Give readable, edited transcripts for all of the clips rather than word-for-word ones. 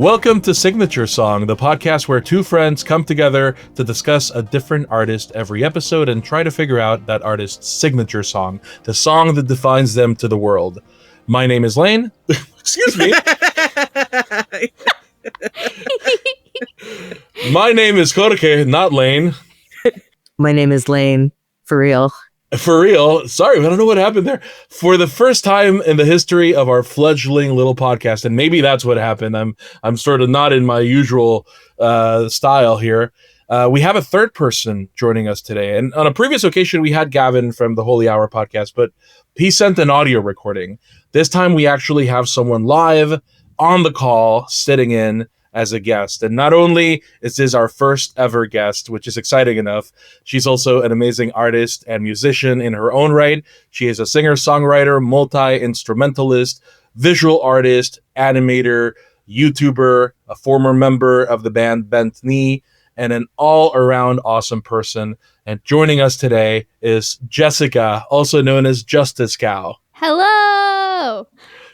Welcome to Signature Song, the podcast where two friends come together to discuss a different artist every episode and try to figure out that artist's signature song, the song that defines them to the world. My name is Lane. Excuse me. My name is Jorge, not Lane. My name is Lane. For real. For real. Sorry, I don't know what happened there. For the first time in the history of our fledgling little podcast, and maybe that's what happened. I'm sort of not in my usual style here. We have a third person joining us today. And on a previous occasion, we had Gavin from the Holy Hour podcast, but he sent an audio recording. This time we actually have someone live on the call sitting in as a guest. And not only is this our first ever guest, which is exciting enough, she's also an amazing artist and musician in her own right. She is a singer-songwriter, multi-instrumentalist, visual artist, animator, YouTuber, a former member of the band Bent Knee, and an all-around awesome person. And joining us today is Jessica, also known as Justice Cow. Hello!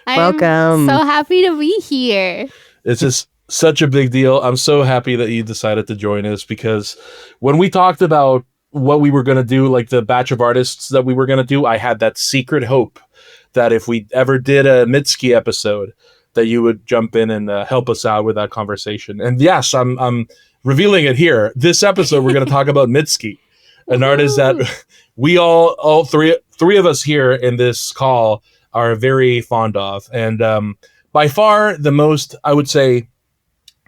Welcome. I'm so happy to be here. This is such a big deal. I'm so happy that you decided to join us, because when we talked about what we were going to do, like the batch of artists that we were going to do, I had that secret hope that if we ever did a Mitski episode, that you would jump in and help us out with that conversation. And yes, I'm revealing it here. This episode, we're going to talk about Mitski, an artist that we all three of us here in this call are very fond of. And by far the most, I would say,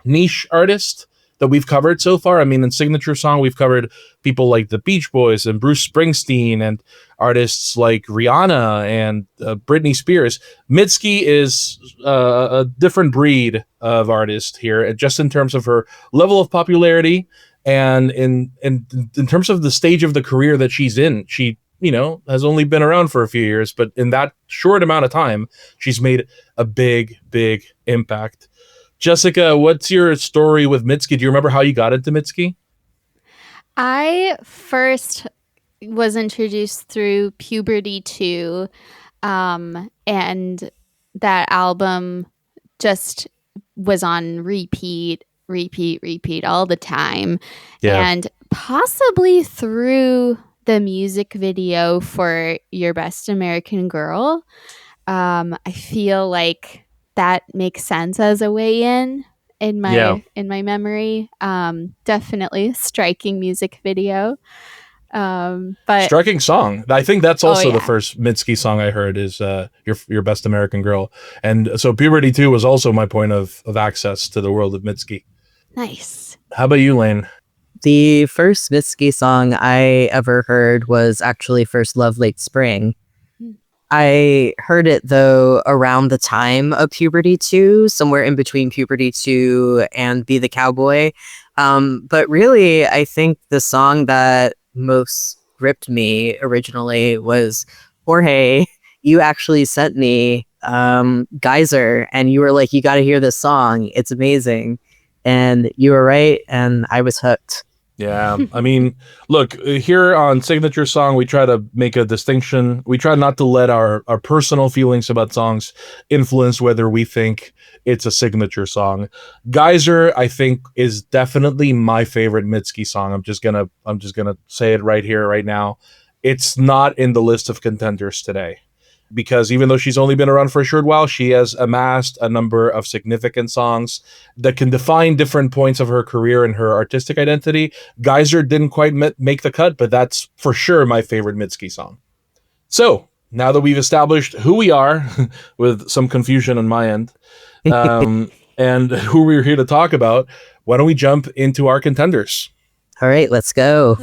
niche artist that we've covered so far. I mean, in Signature Song, we've covered people like the Beach Boys and Bruce Springsteen and artists like Rihanna and Britney Spears. Mitski is a different breed of artist here, just in terms of her level of popularity and in terms of the stage of the career that she's in. She, has only been around for a few years, but in that short amount of time, she's made a big, big impact. Jessica, what's your story with Mitski? Do you remember how you got into Mitski? I first was introduced through Puberty 2, and that album just was on repeat all the time. Yeah. And possibly through the music video for Your Best American Girl, I feel like that makes sense as a way in my memory. Definitely striking music video. But striking song. I think that's also the first Mitski song I heard is Your Best American Girl. And so Puberty 2 was also my point of access to the world of Mitski. Nice. How about you, Lane? The first Mitski song I ever heard was actually First Love Late Spring. I heard it, though, around the time of Puberty 2, somewhere in between Puberty 2 and Be the Cowboy. But really, I think the song that most gripped me originally was Jorge. You actually sent me Geyser, and you were like, you got to hear this song. It's amazing. And you were right, and I was hooked. Yeah, I mean, look, here on Signature Song, we try to make a distinction. We try not to let our personal feelings about songs influence whether we think it's a signature song. Geyser, I think, is definitely my favorite Mitski song. I'm just gonna say it right here, right now. It's not in the list of contenders today, because even though she's only been around for a short while, she has amassed a number of significant songs that can define different points of her career and her artistic identity. Geyser didn't quite make the cut, but that's for sure my favorite Mitski song. So now that we've established who we are, with some confusion on my end, and who we're here to talk about, why don't we jump into our contenders? All right, let's go.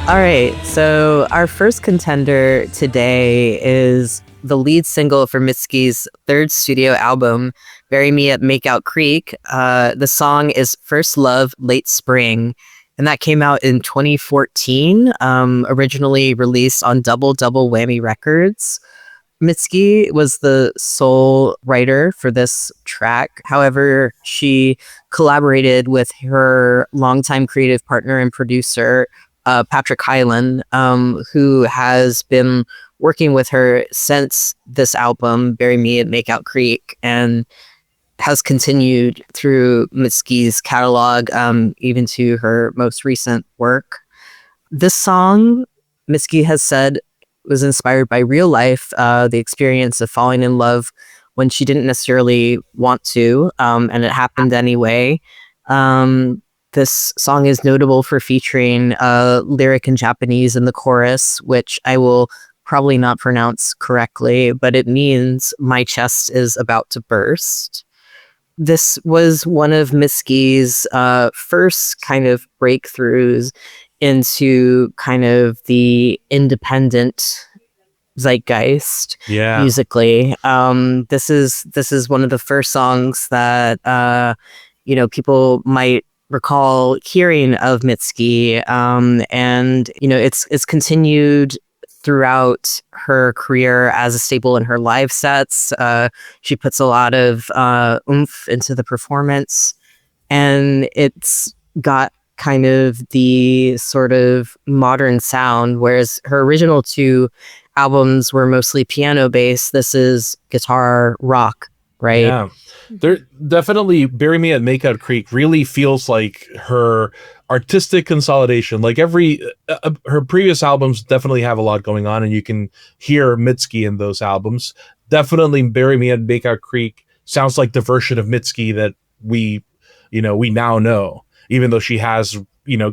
All right, so our first contender today is the lead single for Mitski's third studio album, Bury Me at Makeout Creek. The song is First Love Late Spring, and that came out in 2014, originally released on Double Whammy Records. Mitski was the sole writer for this track. However, she collaborated with her longtime creative partner and producer, Patrick Hyland, who has been working with her since this album, Bury Me at Makeout Creek, and has continued through Mitski's catalog, even to her most recent work. This song, Mitski has said, was inspired by real life, the experience of falling in love when she didn't necessarily want to, and it happened anyway. This song is notable for featuring a lyric in Japanese in the chorus, which I will probably not pronounce correctly, but it means "my chest is about to burst." This was one of Mitski's first kind of breakthroughs into kind of the independent zeitgeist musically. This is one of the first songs that people might recall hearing of Mitski, and it's continued throughout her career as a staple in her live sets. She puts a lot of oomph into the performance, and it's got kind of the sort of modern sound, whereas her original two albums were mostly piano based. This is guitar rock, right? Yeah. There definitely Bury Me at Makeout Creek really feels like her artistic consolidation. Like her previous albums definitely have a lot going on, and you can hear Mitski in those albums. Definitely Bury Me at Makeout Creek sounds like the version of Mitski that we now know, even though she has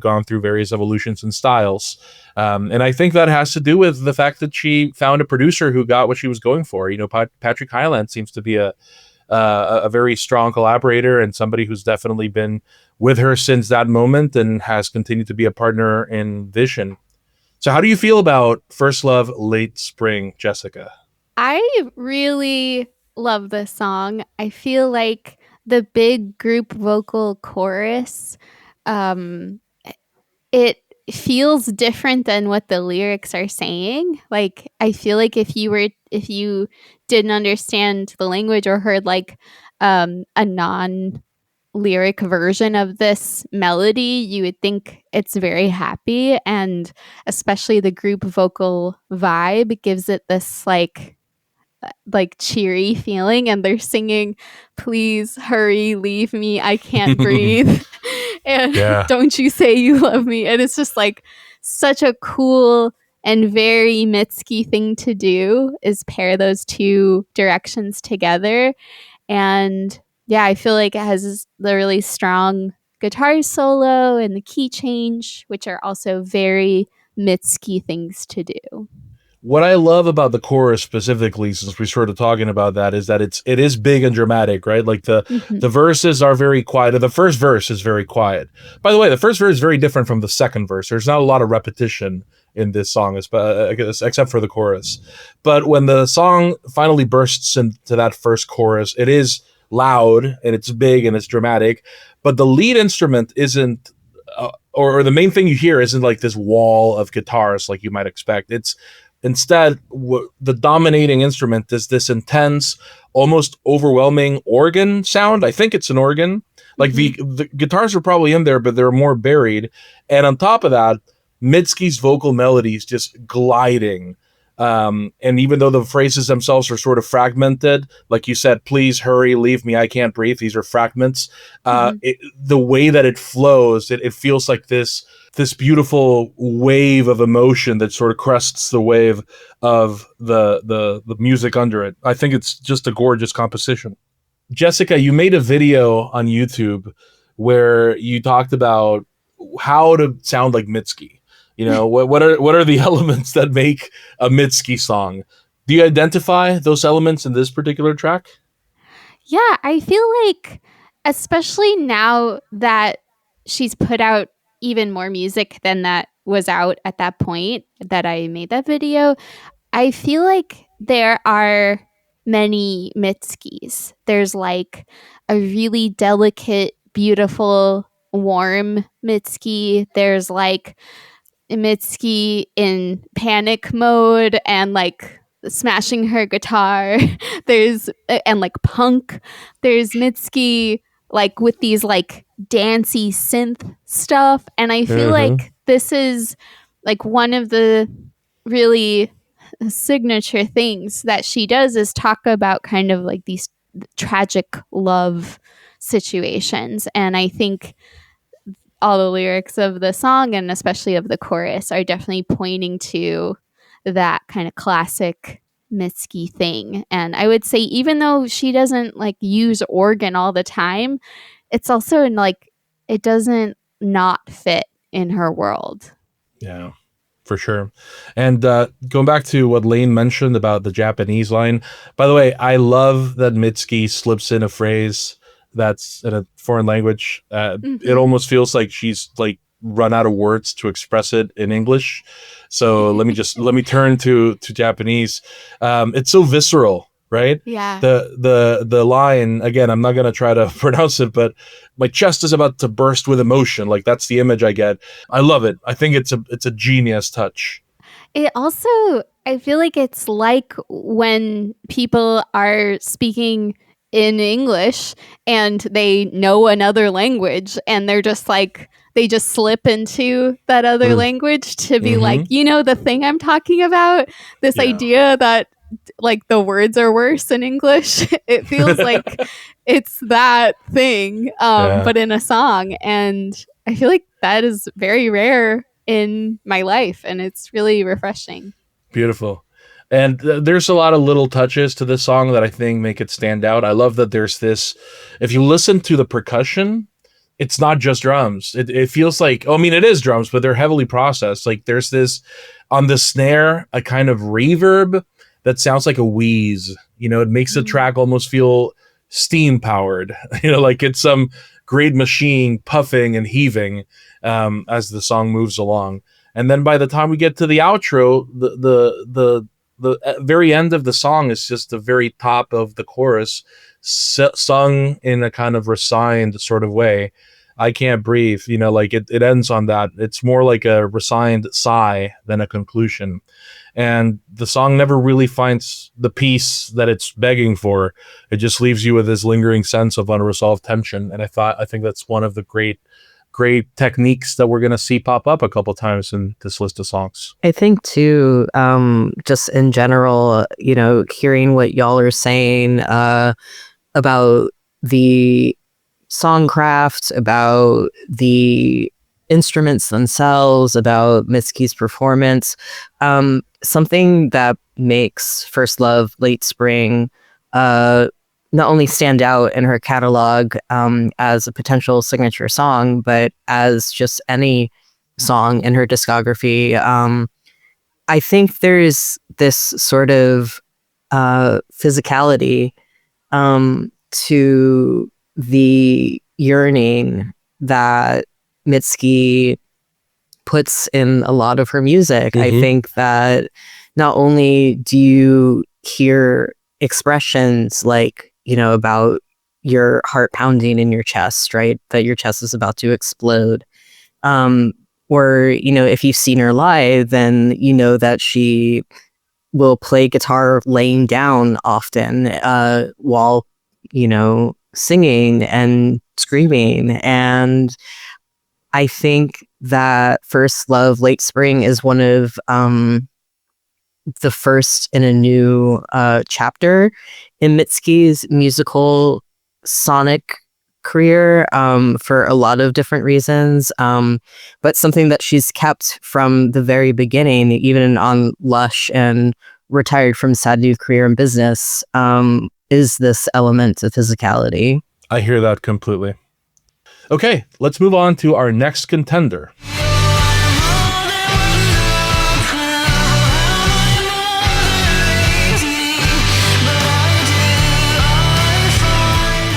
gone through various evolutions and styles. And I think that has to do with the fact that she found a producer who got what she was going for. Patrick Hyland seems to be a very strong collaborator and somebody who's definitely been with her since that moment and has continued to be a partner in vision. So how do you feel about First Love, Late Spring, Jessica? I really love this song. I feel like the big group vocal chorus, it feels different than what the lyrics are saying. Like, I feel like if you didn't understand the language or heard like a non lyric version of this melody, you would think it's very happy, and especially the group vocal vibe gives it this like cheery feeling, and they're singing, "Please hurry, leave me, I can't breathe." And "Don't you say you love me." And it's just like such a cool and very Mitski thing to do, is pair those two directions together. And yeah, I feel like it has the really strong guitar solo and the key change, which are also very Mitski things to do. What I love about the chorus specifically, since we started talking about that, is that it is big and dramatic, right? Like the verses are very quiet. The first verse is very quiet. By the way, the first verse is very different from the second verse. There's not a lot of repetition in this song, except for the chorus. But when the song finally bursts into that first chorus, it is loud and it's big and it's dramatic. But the lead instrument isn't, or the main thing you hear isn't like this wall of guitars like you might expect. It's instead, the dominating instrument is this intense, almost overwhelming organ sound. I think it's an organ. Like the guitars are probably in there, but they're more buried. And on top of that, Mitski's vocal melodies just gliding. And even though the phrases themselves are sort of fragmented, like you said, "Please hurry, leave me, I can't breathe," these are fragments. The way that it flows, it feels like this beautiful wave of emotion that sort of crests the wave of the music under it. I think it's just a gorgeous composition. Jessica, you made a video on YouTube where you talked about how to sound like Mitski. What are the elements that make a Mitski song? Do you identify those elements in this particular track? Yeah, I feel like, especially now that she's put out even more music than that was out at that point that I made that video, I feel like there are many Mitskis. There's like a really delicate, beautiful, warm Mitski. There's like Mitski in panic mode and like smashing her guitar. There's and like punk. There's Mitski like with these like dancey synth stuff, and I feel like this is like one of the really signature things that she does is talk about kind of like these tragic love situations. And I think all the lyrics of the song and especially of the chorus are definitely pointing to that kind of classic Mitski thing. And I would say even though she doesn't like use organ all the time, it's also in like it doesn't not fit in her world. Yeah, for sure. And going back to what Lane mentioned about the Japanese line, by the way, I love that Mitski slips in a phrase that's in a foreign language. It almost feels like she's like run out of words to express it in English. So let me turn to Japanese. It's so visceral, right? Yeah. The line, again, I'm not gonna try to pronounce it, but my chest is about to burst with emotion. Like that's the image I get. I love it. I think it's a genius touch. It also, I feel like it's like when people are speaking in English and they know another language and they're just like, they just slip into that other language to be like, you know, the thing I'm talking about, this idea that like the words are worse in English. It feels like it's that thing, but in a song. And I feel like that is very rare in my life and it's really refreshing. Beautiful. And there's a lot of little touches to this song that I think make it stand out. I love that there's this, if you listen to the percussion, it's not just drums. It feels like, I mean, it is drums, but they're heavily processed. Like there's this, on the snare, a kind of reverb that sounds like a wheeze. You know, it makes the track almost feel steam powered. You know, like it's some great machine puffing and heaving as the song moves along. And then by the time we get to the outro, the very end of the song is just the very top of the chorus, sung in a kind of resigned sort of way. I can't breathe, you know, like it ends on that. It's more like a resigned sigh than a conclusion. And the song never really finds the peace that it's begging for. It just leaves you with this lingering sense of unresolved tension. And I think that's one of the great techniques that we're going to see pop up a couple times in this list of songs. I think too, just in general, you know, hearing what y'all are saying about the songcraft, about the instruments themselves, about Mitski's performance, something that makes First Love Late Spring not only stand out in her catalog as a potential signature song, but as just any song in her discography. I think there's this sort of physicality to the yearning that Mitski puts in a lot of her music. I think that not only do you hear expressions like, you know, about your heart pounding in your chest, right? That your chest is about to explode. Or, you know, if you've seen her live, then you know that she will play guitar laying down often while, you know, singing and screaming. And I think that First Love Late Spring is one of the first in a new chapter in Mitski's musical sonic career for a lot of different reasons, but something that she's kept from the very beginning, even on Lush and Retired from Sad New Career and Business, is this element of physicality. I hear that completely. Okay, let's move on to our next contender.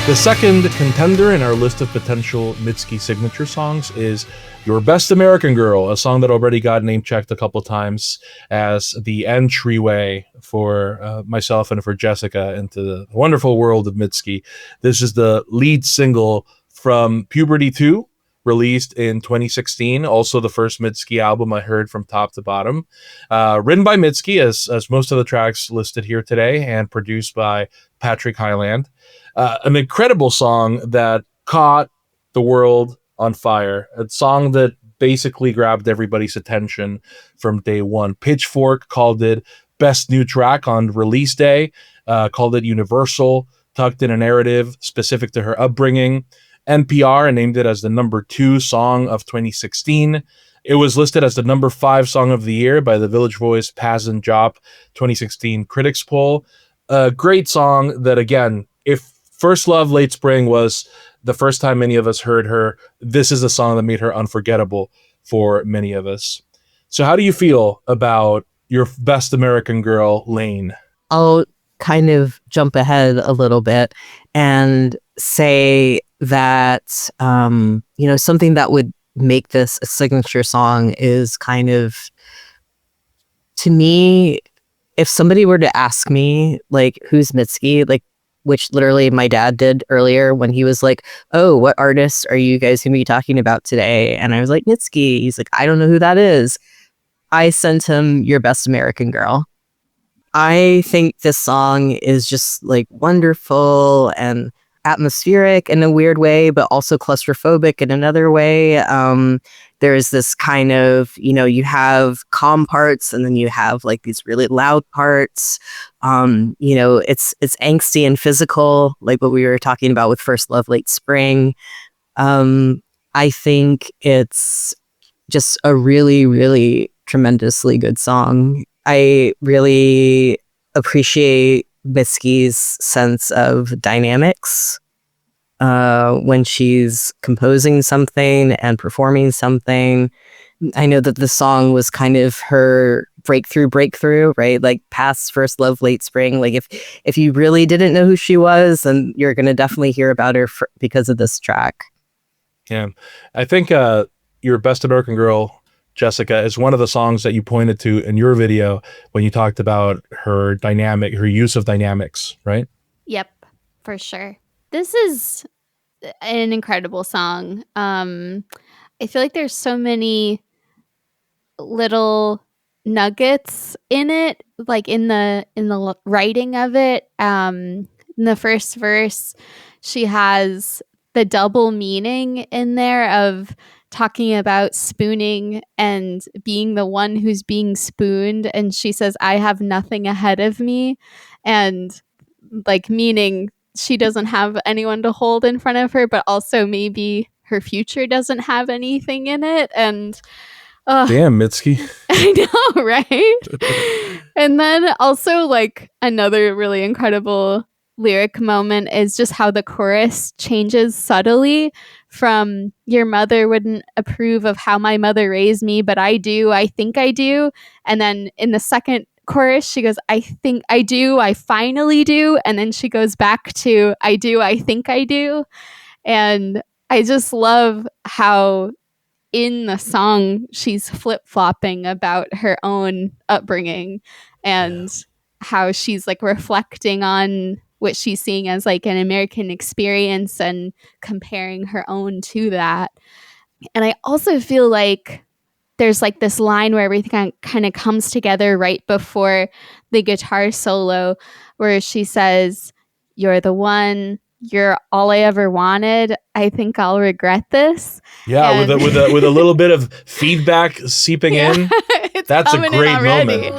The second contender in our list of potential Mitski signature songs is Your Best American Girl, a song that already got name-checked a couple times as the entryway for myself and for Jessica into the wonderful world of Mitski. This is the lead single from Puberty 2, released in 2016. Also, the first Mitski album I heard from top to bottom. Written by Mitski, as most of the tracks listed here today, and produced by Patrick Hyland. An incredible song that caught the world on fire. A song that basically grabbed everybody's attention from day one. Pitchfork called it Best New Track on release day, called it universal, tucked in a narrative specific to her upbringing. NPR named it as the number 2 song of 2016. It was listed as the number 5 song of the year by the Village Voice Paz and Jop 2016 Critics Poll. A great song that, again, if First Love Late Spring was the first time many of us heard her, this is a song that made her unforgettable for many of us. So how do you feel about your best American girl, Lane? I'll kind of jump ahead a little bit and say that, something that would make this a signature song is kind of, to me, if somebody were to ask me, like, who's Mitski, like, which literally my dad did earlier when he was like, oh, what artists are you guys going to be talking about today? And I was like, Mitski. He's like, I don't know who that is. I sent him Your Best American Girl. I think this song is just like wonderful and atmospheric in a weird way, but also claustrophobic in another way. There's this kind of, you have calm parts and then you have like these really loud parts. It's angsty and physical, like what we were talking about with First Love Late Spring. I think it's just a really, really tremendously good song. I really appreciate Mitski's sense of dynamics when she's composing something and performing something. I know that the song was kind of her breakthrough, right? Like past First Love Late Spring. Like if you really didn't know who she was, then you're going to definitely hear about her because of this track. Yeah. I think Your Best American Girl, Jessica, is one of the songs that you pointed to in your video when you talked about her use of dynamics, right? Yep, for sure. This is an incredible song. I feel like there's so many little nuggets in it, like in the writing of it. In the first verse, she has the double meaning in there of talking about spooning and being the one who's being spooned, and she says, I have nothing ahead of me, and like meaning she doesn't have anyone to hold in front of her, but also maybe her future doesn't have anything in it. And damn, Mitski. I know, right? And then also like another really incredible lyric moment is just how the chorus changes subtly from your mother wouldn't approve of how my mother raised me, but I do, I think I do. And then in the second chorus, she goes, I think I do, I finally do. And then she goes back to I do, I think I do. And I just love how in the song she's flip-flopping about her own upbringing and how she's like reflecting on what she's seeing as like an American experience and comparing her own to that. And I also feel like there's like this line where everything kind of comes together right before the guitar solo where she says, you're the one, you're all I ever wanted. I think I'll regret this. Yeah, and with a little bit of feedback seeping in. That's a great moment.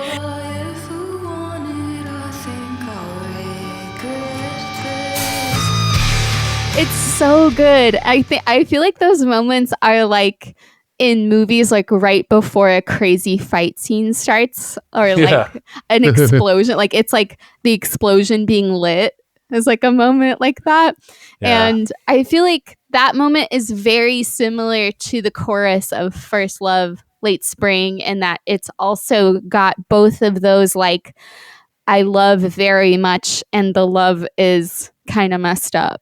It's so good. I feel like those moments are like in movies like right before a crazy fight scene starts or like an explosion. Like it's like the explosion being lit is like a moment like that. Yeah. And I feel like that moment is very similar to the chorus of First Love Late Spring in that it's also got both of those like I love very much and the love is kind of messed up.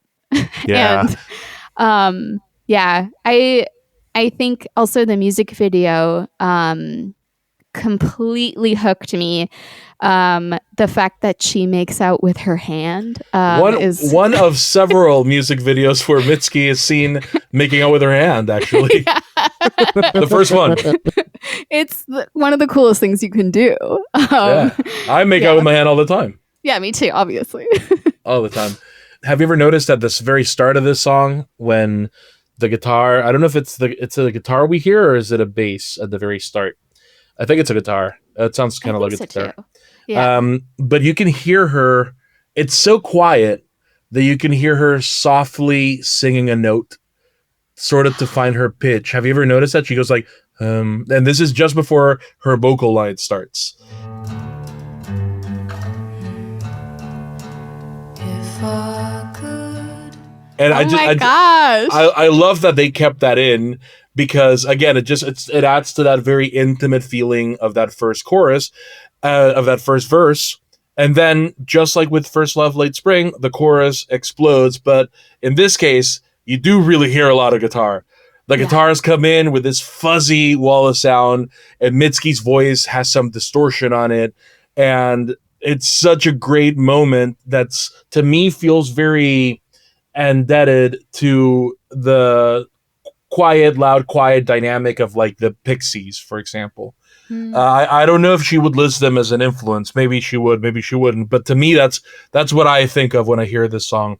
Yeah. And I think also the music video completely hooked me. The fact that she makes out with her hand is one of several music videos where Mitski is seen making out with her hand, actually. Yeah. The first one. It's one of the coolest things you can do. Yeah. I make out with my hand all the time. Yeah, me too, obviously. All the time. Have you ever noticed at this very start of this song when the guitar, I don't know if it's a guitar we hear or is it a bass at the very start? I think it's a guitar. It sounds kind of like a guitar. Too. Yeah. But you can hear her. It's so quiet that you can hear her softly singing a note, sort of to find her pitch. Have you ever noticed that? She goes like, and this is just before her vocal line starts. If I could. And gosh. I love that they kept that in because again, it adds to that very intimate feeling of that first chorus, of that first verse. And then just like with First Love Late Spring, the chorus explodes. But in this case, you do really hear a lot of guitar. The guitars come in with this fuzzy wall of sound, and Mitski's voice has some distortion on it. And it's such a great moment that's, to me, feels very indebted to the loud, quiet dynamic of like the Pixies, for example. I don't know if she would list them as an influence. Maybe she would, maybe she wouldn't. But to me, that's what I think of when I hear this song.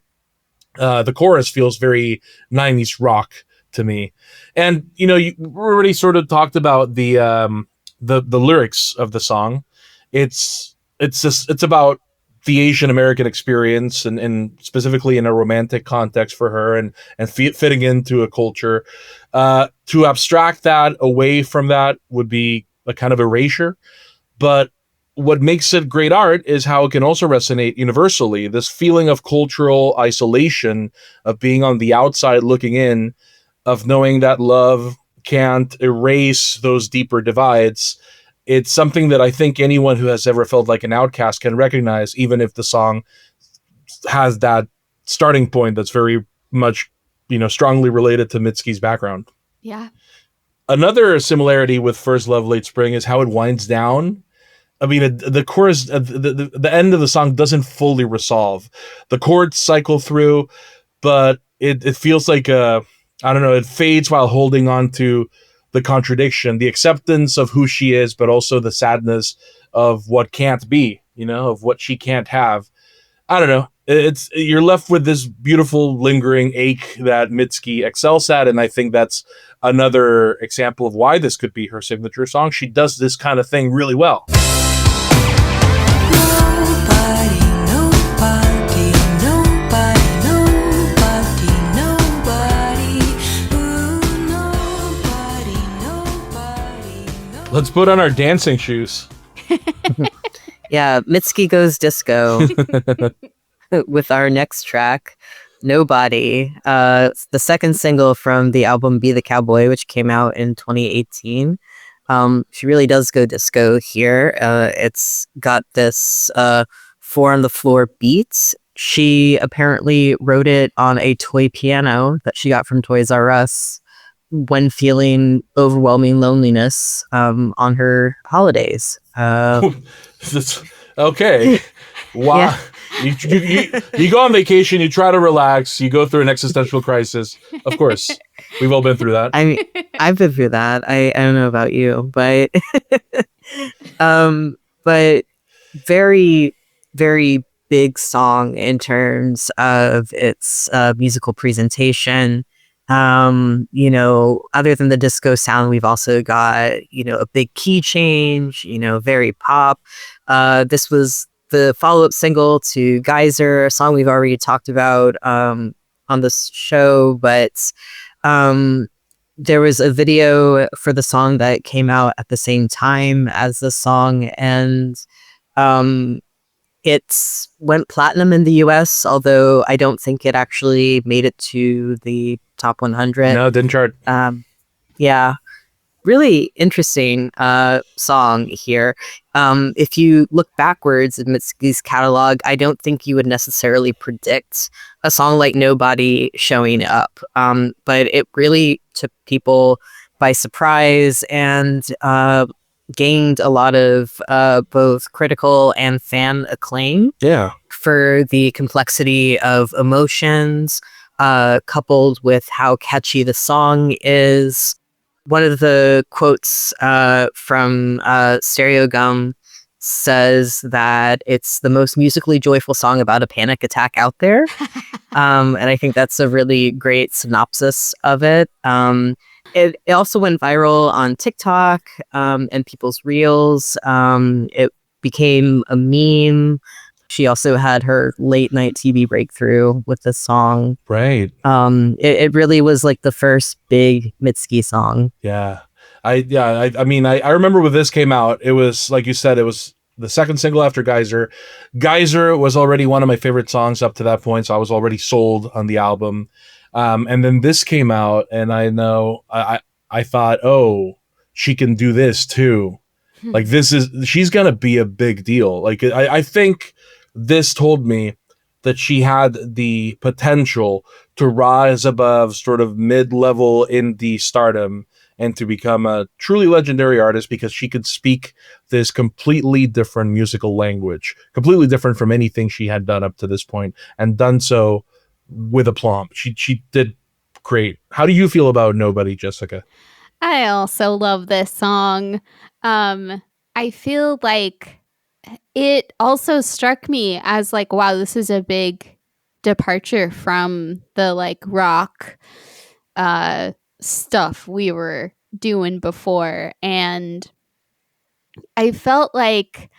The chorus feels very 90s rock to me. And, you know, you already sort of talked about the lyrics of the song. It's about the Asian American experience and specifically in a romantic context for her and fitting into a culture. To abstract that away from that would be a kind of erasure. But what makes it great art is how it can also resonate universally. This feeling of cultural isolation, of being on the outside looking in, of knowing that love can't erase those deeper divides. It's something that I think anyone who has ever felt like an outcast can recognize, even if the song has that starting point that's very much, you know, strongly related to Mitski's background. Yeah. Another similarity with First Love Late Spring is how it winds down. I mean, the chorus, the end of the song doesn't fully resolve. The chords cycle through, but it feels like I don't know, it fades while holding on to the contradiction, the acceptance of who she is, but also the sadness of what can't be, you know, of what she can't have. I don't know. You're left with this beautiful lingering ache that Mitski excels at, and I think that's another example of why this could be her signature song. She does this kind of thing really well. Let's put on our dancing shoes. Yeah, Mitski goes disco with our next track, Nobody. The second single from the album Be the Cowboy, which came out in 2018. She really does go disco here. It's got this 4-on-the-floor beat. She apparently wrote it on a toy piano that she got from Toys R Us when feeling overwhelming loneliness on her holidays. Okay. Wow. Yeah. You go on vacation, you try to relax, you go through an existential crisis. Of course, we've all been through that. I mean, I've been through that. I don't know about you, but but very, very big song in terms of its musical presentation. You know, other than the disco sound, we've also got, you know, a big key change, you know, very pop. This was the follow-up single to Geyser, a song we've already talked about on this show, but there was a video for the song that came out at the same time as the song, and it went platinum in the US, although I don't think it actually made it to the top 100. No, it didn't chart. Yeah. Really interesting song here. If you look backwards in Mitski's catalog, I don't think you would necessarily predict a song like Nobody showing up. But it really took people by surprise, and gained a lot of both critical and fan acclaim Yeah. for the complexity of emotions, coupled with how catchy the song is. One of the quotes from Stereo Gum says that it's the most musically joyful song about a panic attack out there. And I think that's a really great synopsis of it. It also went viral on TikTok and people's reels. It became a meme. She also had her late night TV breakthrough with this song. Right. It really was like the first big Mitski song. Yeah. I mean, I remember when this came out, it was, like you said, it was the second single after Geyser. Geyser was already one of my favorite songs up to that point, so I was already sold on the album. And then this came out, and I know I thought, oh, she can do this too. Like, she's gonna be a big deal. Like, I think this told me that she had the potential to rise above sort of mid-level indie stardom and to become a truly legendary artist, because she could speak this completely different musical language, completely different from anything she had done up to this point, and done so with aplomb. She did great. How do you feel about Nobody, Jessica? I also love this song. I feel like it also struck me as like, wow, this is a big departure from the like rock stuff we were doing before. And I felt like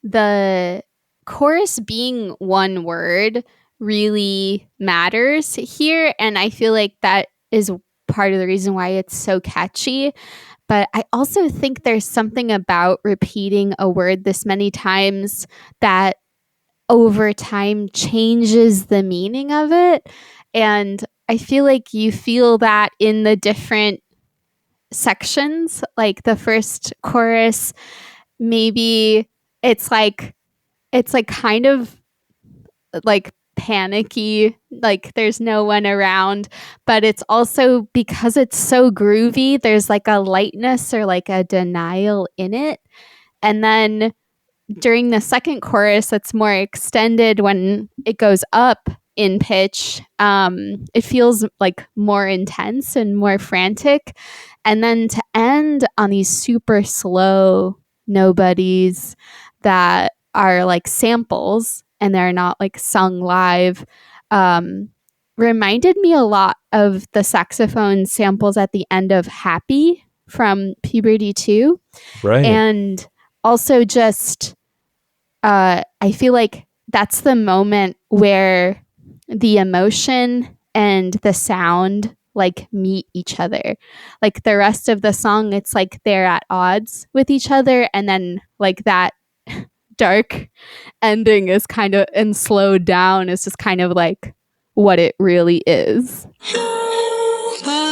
the chorus being one word really matters here. And I feel like that is part of the reason why it's so catchy. But I also think there's something about repeating a word this many times that over time changes the meaning of it. And I feel like you feel that in the different sections. Like the first chorus, maybe it's like kind of like panicky, like there's no one around, but it's also, because it's so groovy, there's like a lightness or like a denial in it. And then during the second chorus, that's more extended, when it goes up in pitch, it feels like more intense and more frantic. And then to end on these super slow nobodies that are like samples and they're not like sung live, reminded me a lot of the saxophone samples at the end of Happy from Puberty 2. Right. And also just I feel like that's the moment where the emotion and the sound like meet each other. Like the rest of the song, it's like they're at odds with each other, and then like that dark ending is kind of, and slowed down is just kind of like what it really is. Nobody,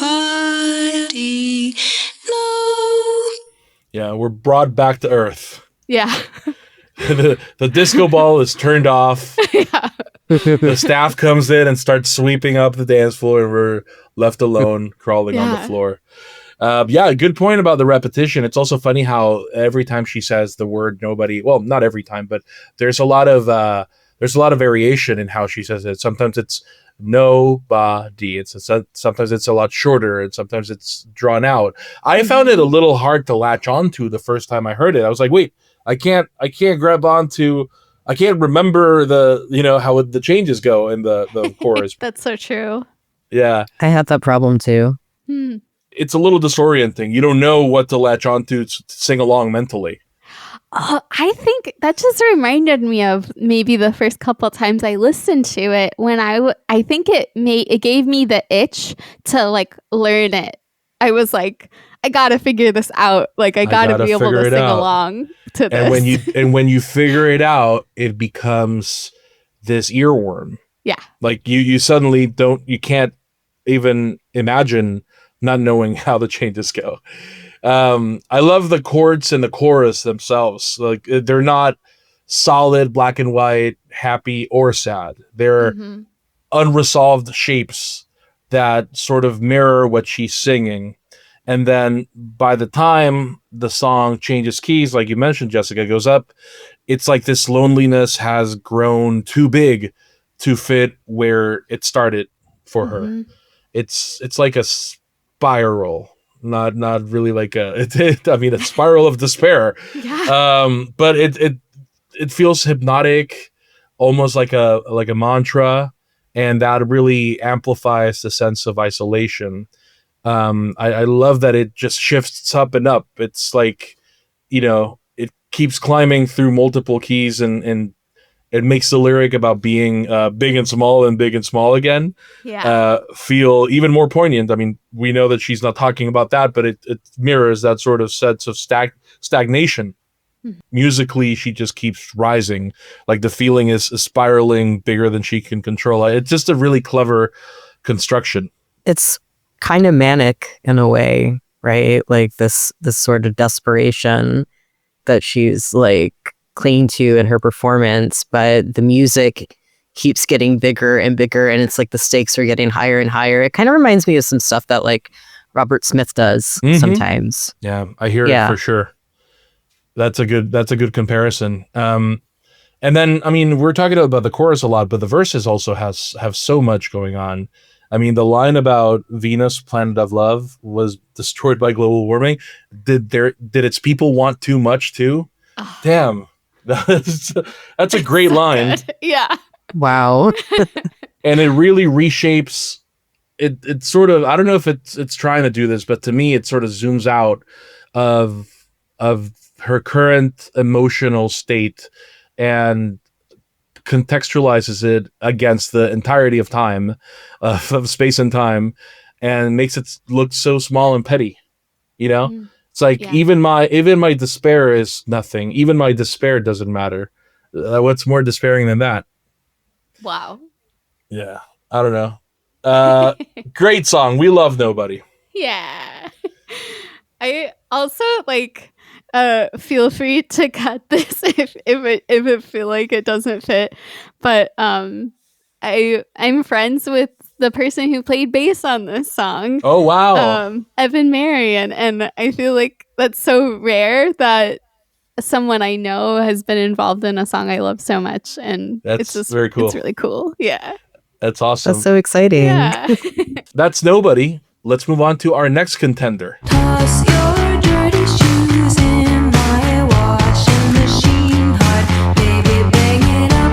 nobody, no. Yeah, we're brought back to earth. Yeah. The disco ball is turned off. Yeah. The staff comes in and starts sweeping up the dance floor, and we're left alone crawling on the floor. Yeah, good point about the repetition. It's also funny how every time she says the word nobody, well, not every time, but there's a lot of variation in how she says it. Sometimes it's nobody. Sometimes it's a lot shorter, and sometimes it's drawn out. I found it a little hard to latch onto the first time I heard it. I was like, wait, I can't grab onto. I can't remember how the changes go in the chorus. That's so true. Yeah. I had that problem too. It's a little disorienting. You don't know what to latch onto to sing along mentally. I think that just reminded me of maybe the first couple times I listened to it, when I think it gave me the itch to like learn it. I was like, I gotta figure this out. Like I gotta be able to sing along to this. And when you figure it out, it becomes this earworm. Yeah. Like you suddenly you can't even imagine not knowing how the changes go. I love the chords and the chorus themselves. Like they're not solid black and white, happy or sad. They're unresolved shapes that sort of mirror what she's singing. And then by the time the song changes keys, like you mentioned, Jessica, goes up, it's like this loneliness has grown too big to fit where it started for her. It's like a spiral, not really like a spiral of despair. But it feels hypnotic, almost like a mantra, and that really amplifies the sense of isolation. I love that it just shifts up and up. It's like, it keeps climbing through multiple keys, and it makes the lyric about being big and small again feel even more poignant. I mean, we know that she's not talking about that, but it mirrors that sort of sense of stagnation. Musically, she just keeps rising. Like the feeling is spiraling bigger than she can control. It's just a really clever construction. It's kind of manic in a way, right? Like this sort of desperation that she's like clinging to in her performance, but the music keeps getting bigger and bigger, and it's like the stakes are getting higher and higher. It kind of reminds me of some stuff that like Robert Smith does sometimes. Yeah, I hear it for sure. That's a good comparison. And then, I mean, we're talking about the chorus a lot, but the verses also have so much going on. I mean, the line about Venus, planet of love, was destroyed by global warming. Did its people want too much too? Oh. Damn, that's a great line. Good. Yeah. Wow. And it really reshapes it. It sort of, I don't know if it's trying to do this, but to me, it sort of zooms out of her current emotional state and contextualizes it against the entirety of time, of space and time, and makes it look so small and petty. It's like even my despair is nothing. Even my despair doesn't matter. What's more despairing than that? Wow. Yeah, I don't know. Great song. We love Nobody. Yeah. I also feel free to cut this if it feel like it doesn't fit. But I'm friends with the person who played bass on this song. Oh wow. Evan Marion, and I feel like that's so rare that someone I know has been involved in a song I love so much, and it's just very cool. It's really cool. Yeah. That's awesome. That's so exciting. Yeah. That's Nobody. Let's move on to our next contender. Toss your dirty shoes in my washing machine heart. Baby, bang it up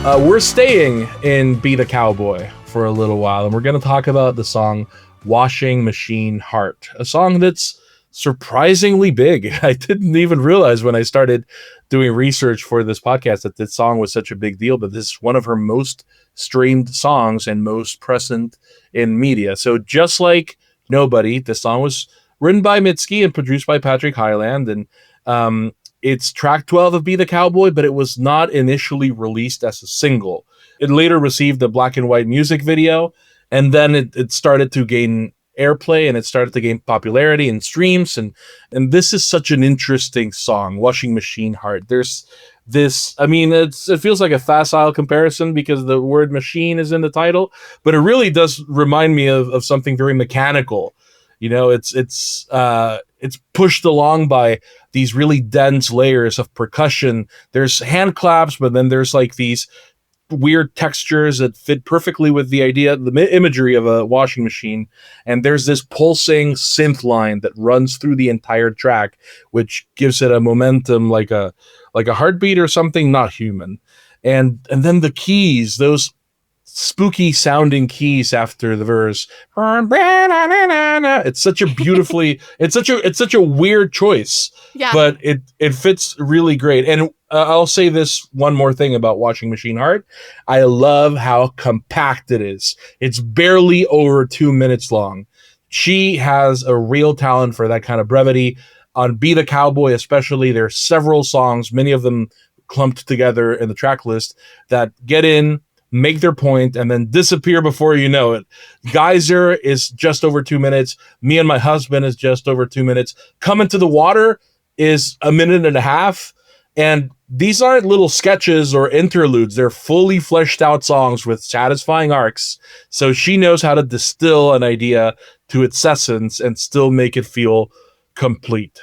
inside. We're staying in Be the Cowboy for a little while, and we're going to talk about the song Washing Machine Heart, a song that's surprisingly big. I didn't even realize when I started doing research for this podcast that this song was such a big deal, but this is one of her most streamed songs and most present in media. So just like Nobody, this song was written by Mitski and produced by Patrick Hyland, and it's track 12 of Be the Cowboy, but it was not initially released as a single. It later received a black and white music video, and then it started to gain airplay, and it started to gain popularity and streams, and this is such an interesting song, Washing Machine Heart. There's this, I mean, it feels like a facile comparison because the word machine is in the title, but it really does remind me of something very mechanical. It's pushed along by these really dense layers of percussion. There's hand claps, but then there's like these weird textures that fit perfectly with the idea, the imagery of a washing machine. And there's this pulsing synth line that runs through the entire track, which gives it a momentum like a heartbeat or something not human. And then the keys, those spooky sounding keys after the verse. It's such a beautifully, it's such a weird choice, but it fits really great. And I'll say this one more thing about Washing Machine Heart. I love how compact it is. It's barely over 2 minutes long. She has a real talent for that kind of brevity. On Be the Cowboy especially, there are several songs, many of them clumped together in the track list, that get in, make their point, and then disappear before you know it. Geyser is just over 2 minutes. Me and My Husband is just over 2 minutes. Come Into the Water is a minute and a half. And these aren't little sketches or interludes. They're fully fleshed out songs with satisfying arcs. So she knows how to distill an idea to its essence and still make it feel complete.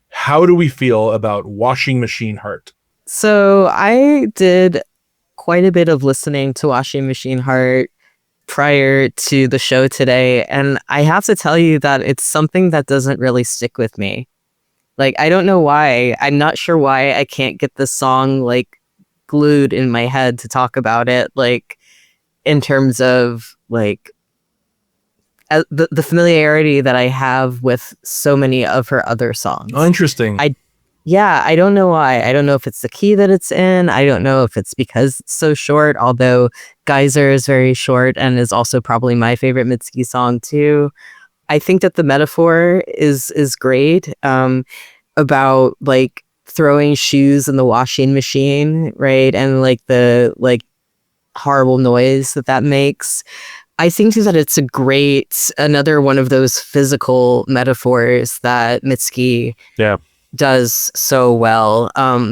How do we feel about Washing Machine Heart? So I did quite a bit of listening to Washing Machine Heart prior to the show today, and I have to tell you that it's something that doesn't really stick with me. Like, I don't know why. I'm not sure why I can't get this song like glued in my head to talk about it, like in terms of like the familiarity that I have with so many of her other songs. Oh, interesting. I don't know why. I don't know if it's the key that it's in. I don't know if it's because it's so short, although Geyser is very short and is also probably my favorite Mitski song too. I think that the metaphor is great, about like throwing shoes in the washing machine, right? And like the like horrible noise that makes. I think that it's another one of those physical metaphors that Mitski does so well.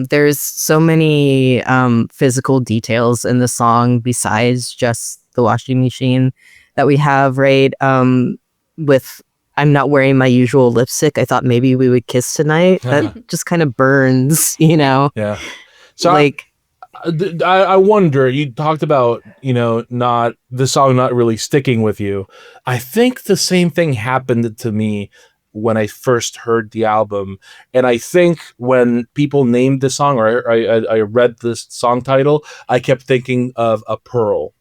There's so many physical details in the song besides just the washing machine that we have, right? With I'm not wearing my usual lipstick. I thought maybe we would kiss tonight. That just kind of burns, you know? Yeah. So like, I wonder, you talked about, not the song not really sticking with you. I think the same thing happened to me when I first heard the album. And I think when people named the song, or I read this song title, I kept thinking of A Pearl.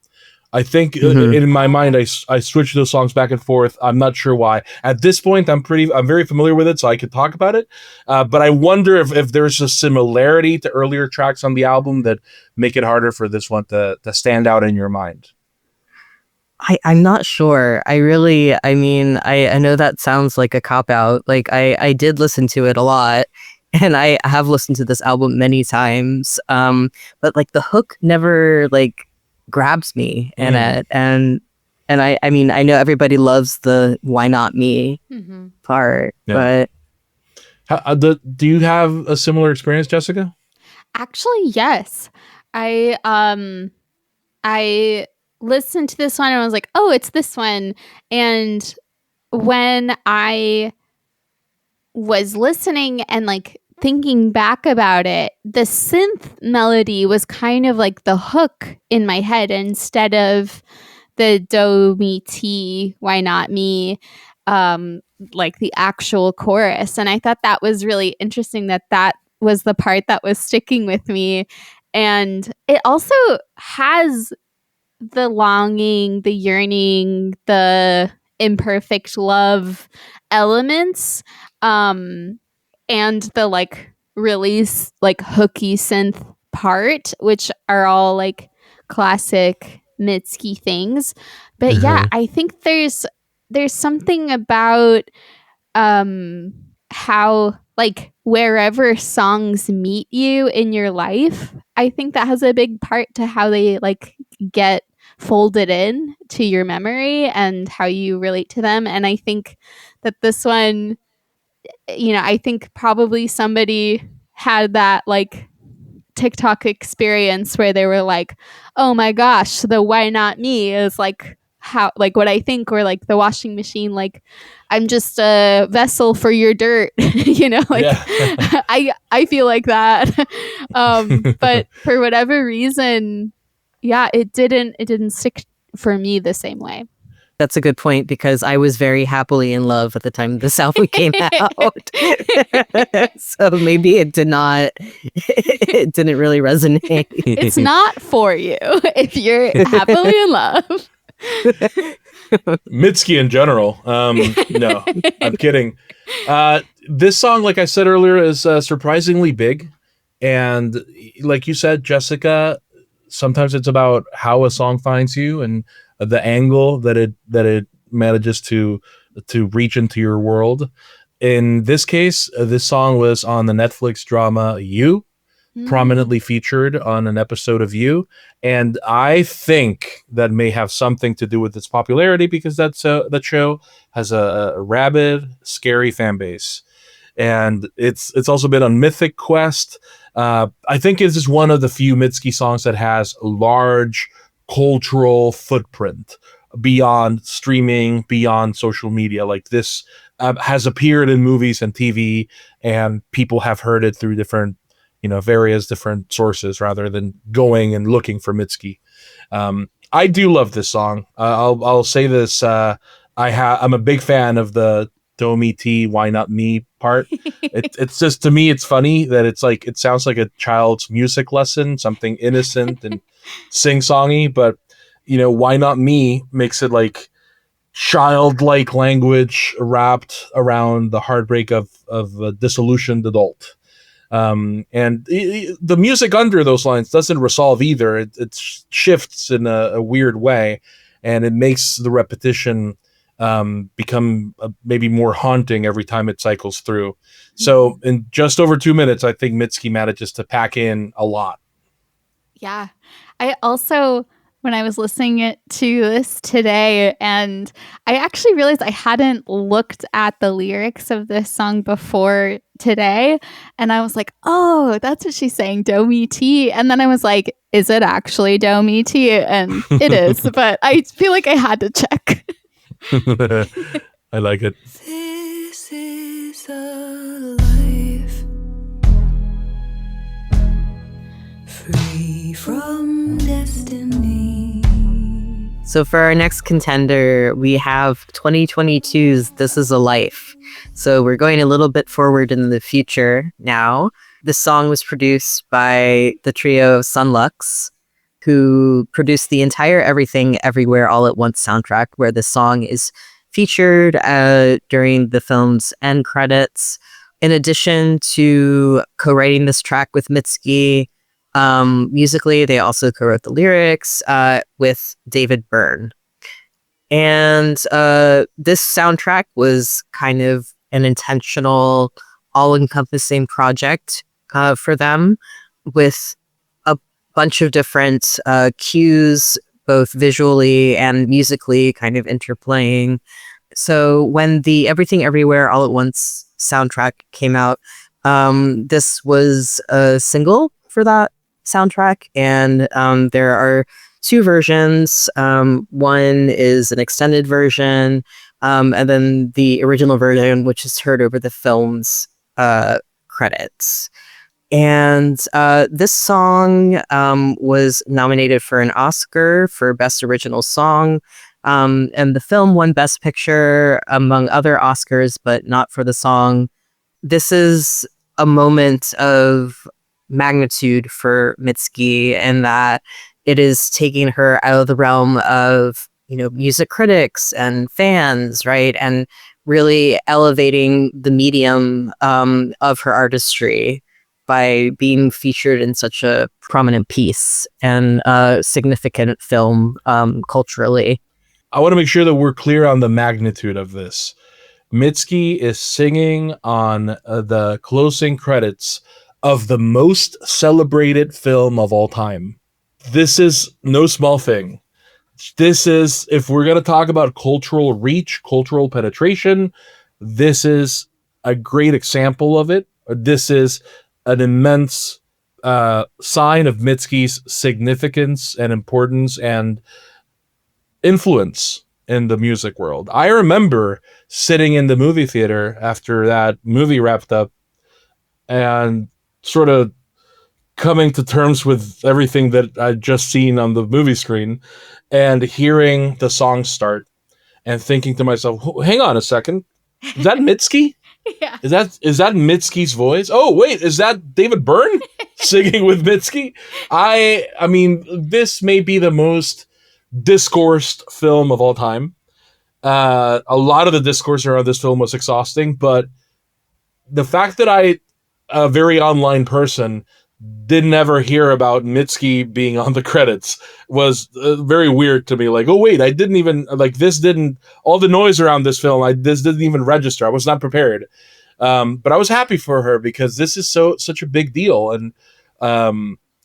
I think in my mind, I switched those songs back and forth. I'm not sure why. At this point, I'm very familiar with it, so I could talk about it. But I wonder if there's a similarity to earlier tracks on the album that make it harder for this one to stand out in your mind. I'm not sure. I know that sounds like a cop-out. Like, I did listen to it a lot, and I have listened to this album many times. But like the hook never like grabs me in it, and I mean I know everybody loves the "why not me" part, but do you have a similar experience, Jessica? Actually, yes. I listened to this one and I was like, oh, it's this one. And when I was listening and like thinking back about it, the synth melody was kind of like the hook in my head instead of the do mi ti, why not me, like the actual chorus. And I thought that was really interesting that was the part that was sticking with me. And it also has the longing, the yearning, the imperfect love elements, and the like really like hooky synth part, which are all like classic Mitski things. But yeah, I think there's something about how like wherever songs meet you in your life, I think that has a big part to how they like get folded in to your memory and how you relate to them. And I think that this one, I think probably somebody had that like TikTok experience where they were like, oh my gosh, the why not me is like how like what I think, or like the washing machine, like I'm just a vessel for your dirt. I feel like that. But for whatever reason, yeah, it didn't stick for me the same way. that's a good point, because I was very happily in love at the time this album came out. So maybe it didn't really resonate. It's not for you if you're happily in love. Mitski in general. No, I'm kidding. This song, like I said earlier, is surprisingly big. And like you said, Jessica, sometimes it's about how a song finds you and the angle that it manages to reach into your world. In this case, this song was on the Netflix drama You, prominently featured on an episode of You, and I think that may have something to do with its popularity, because that show has a rabid, scary fan base. and it's also been on Mythic Quest. I think it's just one of the few Mitski songs that has a large cultural footprint beyond streaming, beyond social media. Like this has appeared in movies and TV, and people have heard it through different, various different sources rather than going and looking for Mitski. I do love this song. I'll say this. I'm a big fan of the "Do Me T, Why Not Me" part. It's just, to me, it's funny that it's like, it sounds like a child's music lesson, something innocent and sing-songy, but "Why Not Me" makes it like childlike language wrapped around the heartbreak of a disillusioned adult. The music under those lines doesn't resolve either. It shifts in a weird way, and it makes the repetition become maybe more haunting every time it cycles through. So in just over 2 minutes, I think Mitski manages to pack in a lot. Yeah. I also, when I was listening to this today, and I actually realized I hadn't looked at the lyrics of this song before today, and I was like, oh, that's what she's saying, "Do me T," and then I was like, is it actually "Do me T"? And it is, but I feel like I had to check. I like it. This is a life free from destiny. So for our next contender, we have 2022's "This Is a Life." So we're going a little bit forward in the future now. This song was produced by the trio Sunlux, who produced the entire Everything Everywhere All at Once soundtrack, where the song is featured during the film's end credits. In addition to co-writing this track with Mitski, musically, they also co-wrote the lyrics with David Byrne. And this soundtrack was kind of an intentional, all-encompassing project for them, with a bunch of different cues, both visually and musically, kind of interplaying. So when the Everything Everywhere All at Once soundtrack came out, this was a single for that soundtrack, and there are two versions. One is an extended version, and then the original version, which is heard over the film's credits. And this song was nominated for an Oscar for Best Original Song, and the film won Best Picture, among other Oscars, but not for the song. This is a moment of magnitude for Mitski, in that it is taking her out of the realm of, music critics and fans, right? And really elevating the medium of her artistry by being featured in such a prominent piece and a significant film culturally. I want to make sure that we're clear on the magnitude of this. Mitski is singing on the closing credits of the most celebrated film of all time. This is no small thing. This is, if we're going to talk about cultural reach, cultural penetration, this is a great example of it. This is an immense sign of Mitski's significance and importance and influence in the music world. I remember sitting in the movie theater after that movie wrapped up and sort of coming to terms with everything that I'd just seen on the movie screen and hearing the song start and thinking to myself, hang on a second, is that Mitski? Yeah. Is that Mitski's voice? Oh, wait, is that David Byrne singing with Mitski? I mean, this may be the most discoursed film of all time. A lot of the discourse around this film was exhausting, but the fact that a very online person, didn't ever hear about Mitski being on the credits was very weird to me. Like, oh wait, I didn't even, like, this didn't, all the noise around this film, this didn't even register. I was not prepared. But I was happy for her because this is such a big deal.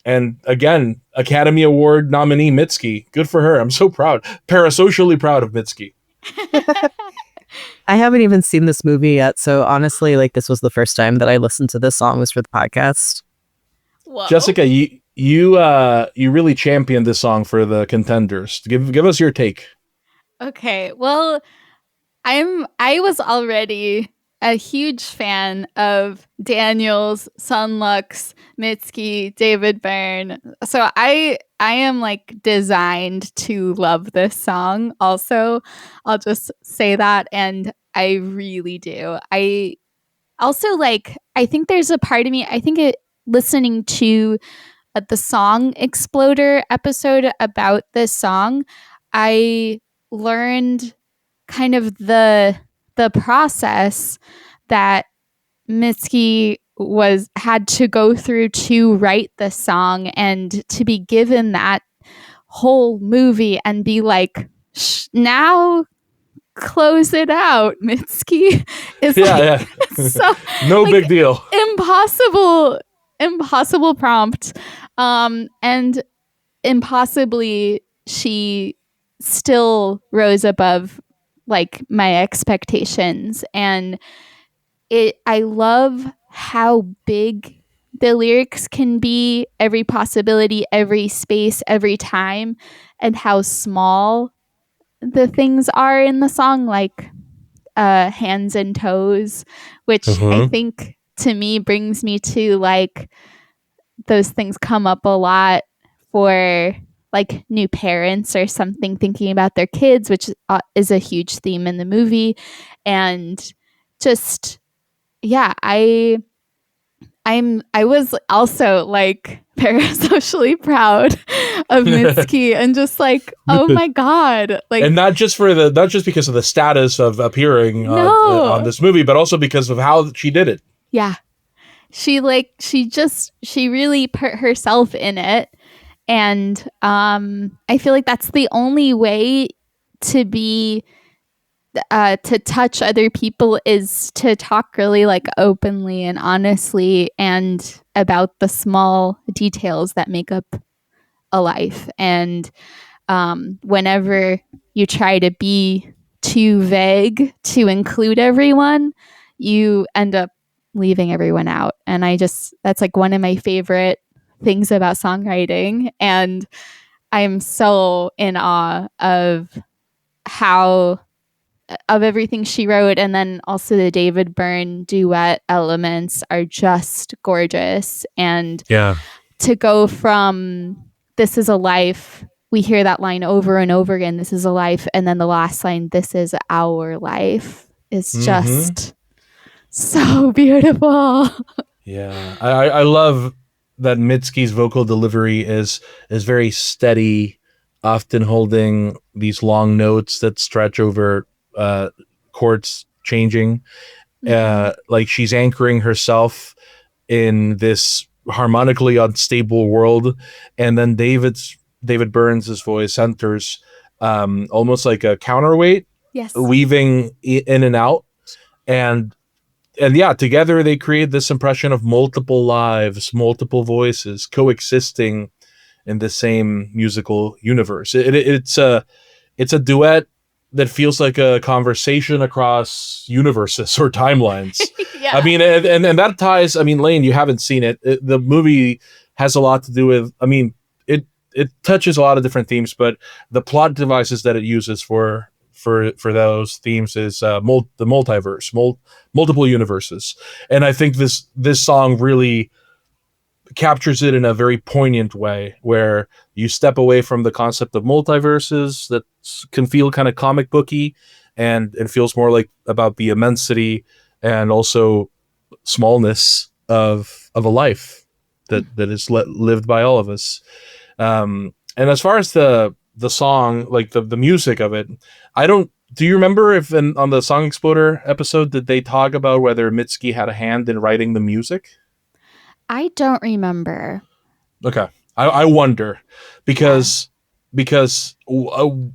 And again, Academy Award nominee Mitski, good for her. I'm so proud, parasocially proud of Mitski. I haven't even seen this movie yet, so honestly, like this was the first time that I listened to this song was for the podcast. Whoa. Jessica, you really championed this song for the Contenders. Give us your take. Okay, well, I was already a huge fan of Daniels, Sunlux, Mitski, David Byrne. So I am like designed to love this song. Also, I'll just say that, and I really do. I also like. I think there's a part of me. I think listening to the Song Exploder episode about this song, I learned kind of the process that Mitski had to go through to write the song, and to be given that whole movie and be like, now close it out, Mitski, is Yeah. so No like, big deal. impossible prompt, and impossibly she still rose above like my expectations. And I love how big the lyrics can be, every possibility, every space, every time, and how small the things are in the song, like hands and toes, which I think to me brings me to like those things come up a lot for like new parents or something thinking about their kids, which is a huge theme in the movie. And just yeah, I was also like parasocially proud of Mitski and just like, oh my god, like, And not just because of the status of appearing on this movie, but also because of how she did it. Yeah. She really put herself in it. And I feel like that's the only way to be to touch other people, is to talk really like openly and honestly and about the small details that make up a life. And whenever you try to be too vague to include everyone, you end up leaving everyone out. And that's like one of my favorite things about songwriting. And I'm so in awe of everything she wrote. And then also the David Byrne duet elements are just gorgeous. And to go from "This is a life," we hear that line over and over again, "This is a life," and then the last line, "This is our life," is just so beautiful. Yeah, I love that Mitski's vocal delivery is very steady, often holding these long notes that stretch over chords changing. Like she's anchoring herself in this harmonically unstable world, and then David Byrne's voice enters almost like a counterweight, Yes. weaving in and out, and yeah, together they create this impression of multiple lives, multiple voices coexisting in the same musical universe. It's a duet that feels like a conversation across universes or timelines. Yeah. I mean, and that ties. I mean, Lane, you haven't seen it. The movie has a lot to do with. I mean, it touches a lot of different themes, but the plot devices that it uses for those themes is the multiverse, multiple universes, and I think this song really captures it in a very poignant way, where you step away from the concept of multiverses that can feel kind of comic booky, and feels more like about the immensity and also smallness of a life that is lived by all of us. And as far as the song, like the music of it, do you remember if on the Song Exploder episode, did they talk about whether Mitski had a hand in writing the music? I don't remember. Okay. I wonder because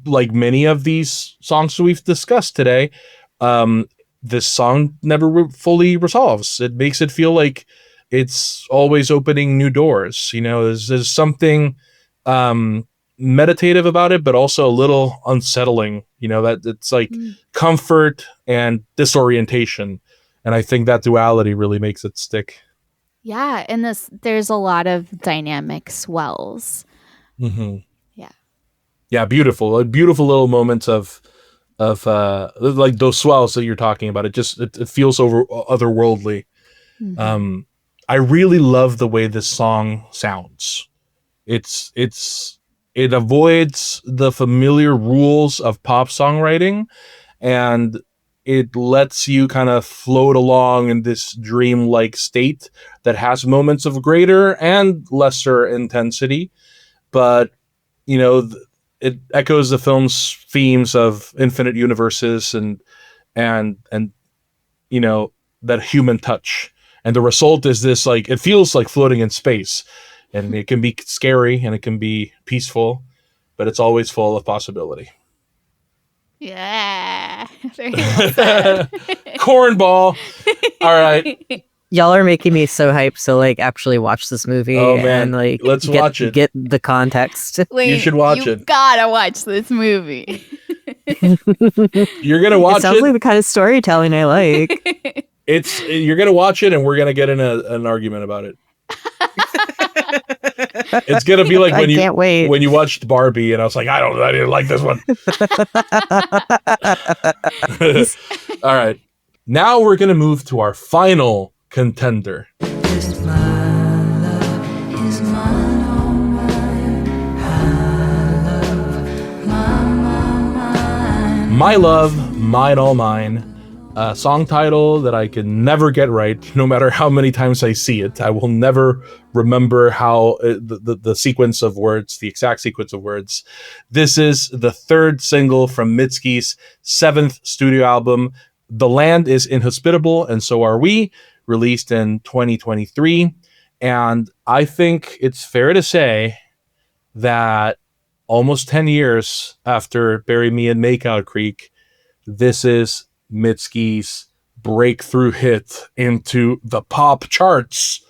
like many of these songs we've discussed today, this song never fully resolves. It makes it feel like it's always opening new doors. You know, there's something meditative about it, but also a little unsettling. You know, that it's like comfort and disorientation. And I think that duality really makes it stick. Yeah, and there's a lot of dynamic swells. Mm-hmm. Yeah. Yeah, beautiful. Like, beautiful little moments of like those swells that you're talking about. It feels otherworldly. Mhm. I really love the way this song sounds. It avoids the familiar rules of pop songwriting, and it lets you kind of float along in this dreamlike state that has moments of greater and lesser intensity, but you know it echoes the film's themes of infinite universes and you know, that human touch. And the result is this, like, it feels like floating in space, and it can be scary and it can be peaceful, but it's always full of possibility. Yeah. Very well said. Cornball. All right. Y'all are making me so hyped to like actually watch this movie Oh, man. and like Let's watch it. get the context. Wait, should watch you it. gotta watch this movie. You're gonna It watch sounds it. like the kind of storytelling I like. You're gonna watch it, and we're gonna get in an argument about it. It's gonna be like I when can't wait. you watched Barbie, and I was like, I didn't like this one. All right, now we're gonna move to our final contender. Just my love is mine, all mine. I love mine. My Love, Mine All Mine. A song title that I can never get right, no matter how many times I see it. I will never remember how the sequence of words, the exact sequence of words. This is the third single from Mitski's 7th studio album. The Land is Inhospitable, and So Are We, released in 2023. And I think it's fair to say that almost 10 years after Bury Me in Makeout Creek, this is Mitski's breakthrough hit into the pop charts.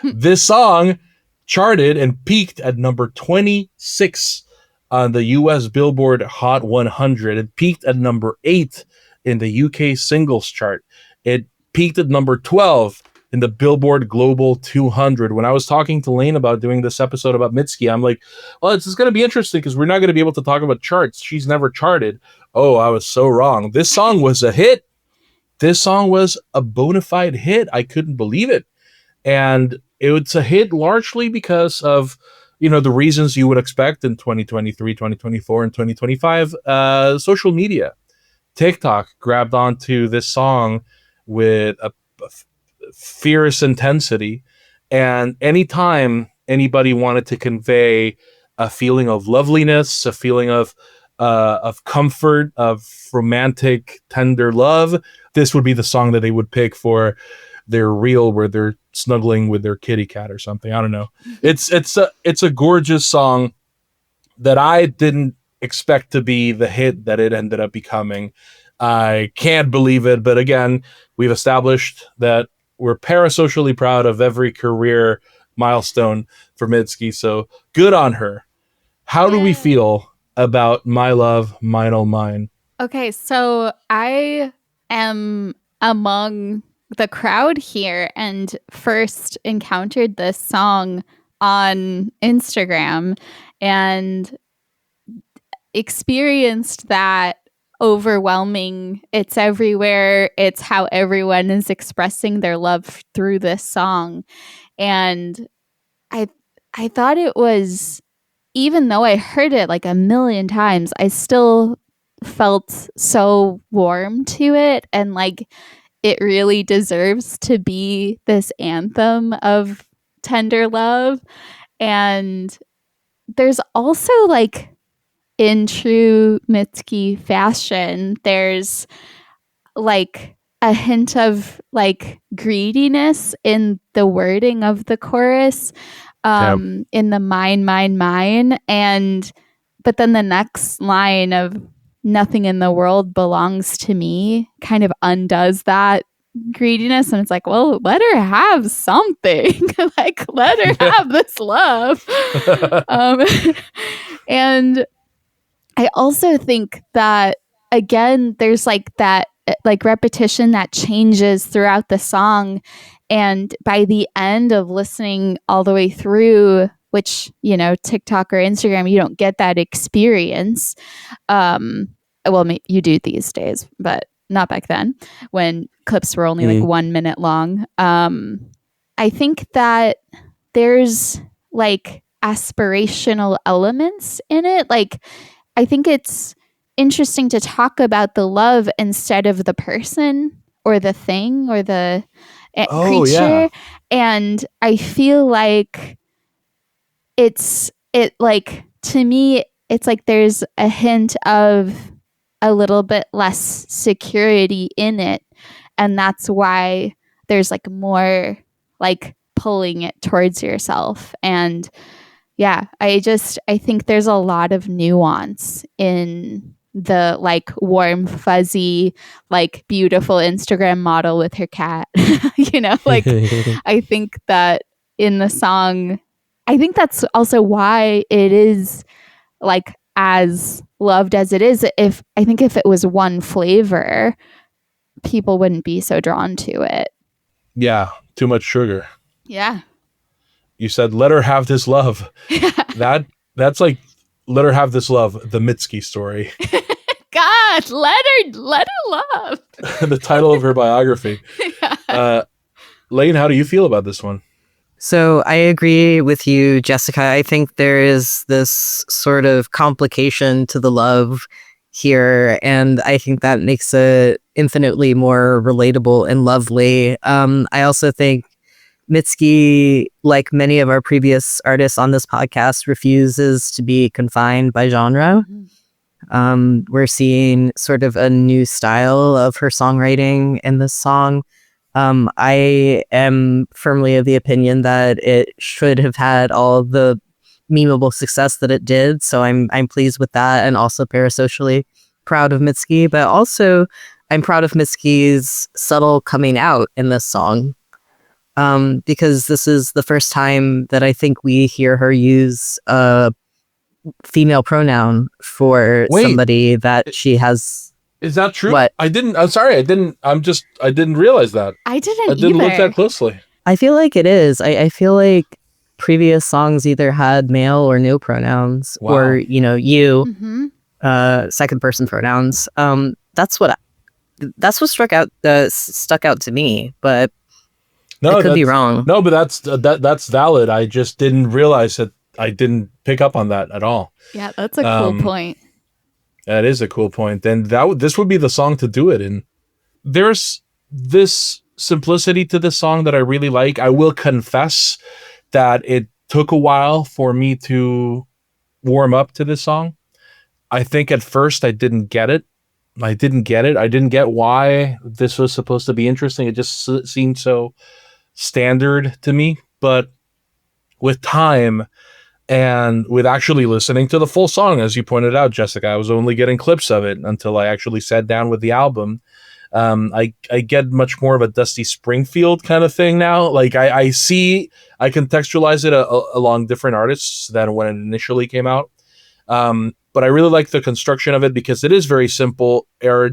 This song charted and peaked at number 26 on the US Billboard Hot 100. It peaked at number 8 in the UK singles chart. It peaked at number 12 in the Billboard Global 200. When I was talking to Lane about doing this episode about Mitski, I'm like, well, it's going to be interesting because we're not going to be able to talk about charts. She's never charted. Oh, I was so wrong. This song was a hit. This song was a bona fide hit. I couldn't believe it. And it's a hit largely because of, the reasons you would expect in 2023, 2024, and 2025. Social media. TikTok grabbed onto this song with a fierce intensity. And anytime anybody wanted to convey a feeling of loveliness, a feeling of comfort, of romantic, tender love, this would be the song that they would pick for their reel where they're snuggling with their kitty cat or something. I don't know. It's a gorgeous song that I didn't expect to be the hit that it ended up becoming. I can't believe it, but again, we've established that we're parasocially proud of every career milestone for Mitski, so good on her. How do we Yay. feel about My Love, Mine All Mine? Okay, so I am among the crowd here and first encountered this song on Instagram and experienced that overwhelming, it's everywhere, it's how everyone is expressing their love through this song. And I thought it was, even though I heard it like a million times, I still felt so warm to it, and like it really deserves to be this anthem of tender love. And there's also, like, in true Mitski fashion, there's like a hint of like greediness in the wording of the chorus, in the mine, and but then the next line of nothing in the world belongs to me kind of undoes that greediness, and it's like, well, let her have something. Like, let her have this love. And I also think that again, there's like that like repetition that changes throughout the song. And by the end of listening all the way through, which, you know, TikTok or Instagram, you don't get that experience. Well, you do these days, but not back then when clips were only like 1 minute long. I think that there's like aspirational elements in it. Like, I think it's interesting to talk about the love instead of the person or the thing or the creature. Yeah. And I feel like to me, it's like there's a hint of a little bit less security in it. And that's why there's like more like pulling it towards yourself. And yeah, I think there's a lot of nuance in the like warm, fuzzy, like beautiful Instagram model with her cat. You know, like I think that in the song, I think that's also why it is like as loved as it is. If it was one flavor, people wouldn't be so drawn to it. Yeah, too much sugar. Yeah. You said, let her have this love. That's like, let her have this love, the Mitski story. God, let her love. The title of her biography. Yeah. Lane, how do you feel about this one? So I agree with you, Jessica. I think there is this sort of complication to the love here, and I think that makes it infinitely more relatable and lovely. I also think Mitski, like many of our previous artists on this podcast, refuses to be confined by genre. We're seeing sort of a new style of her songwriting in this song. I am firmly of the opinion that it should have had all the memeable success that it did. So I'm pleased with that, and also parasocially proud of Mitski. But also, I'm proud of Mitski's subtle coming out in this song, because this is the first time that I think we hear her use a female pronoun for somebody that she has. Is that true? What? I'm sorry. I didn't realize that. I didn't look either. that closely. I feel like it is. I feel like previous songs either had male or no pronouns, or, you know, you, second person pronouns. That's what stuck out to me, but I could be wrong. No, but that's valid. I just didn't realize that. I didn't pick up on that at all. Yeah, that's a cool point. That is a cool point. And this would be the song to do it in. There's this simplicity to this song that I really like. I will confess that it took a while for me to warm up to this song. I think at first I didn't get it. I didn't get why this was supposed to be interesting. It just seemed so standard to me. But with time, and with actually listening to the full song, as you pointed out, Jessica, I was only getting clips of it until I actually sat down with the album. I get much more of a Dusty Springfield kind of thing now. Like I contextualize it along different artists than when it initially came out. But I really like the construction of it because it is very simple.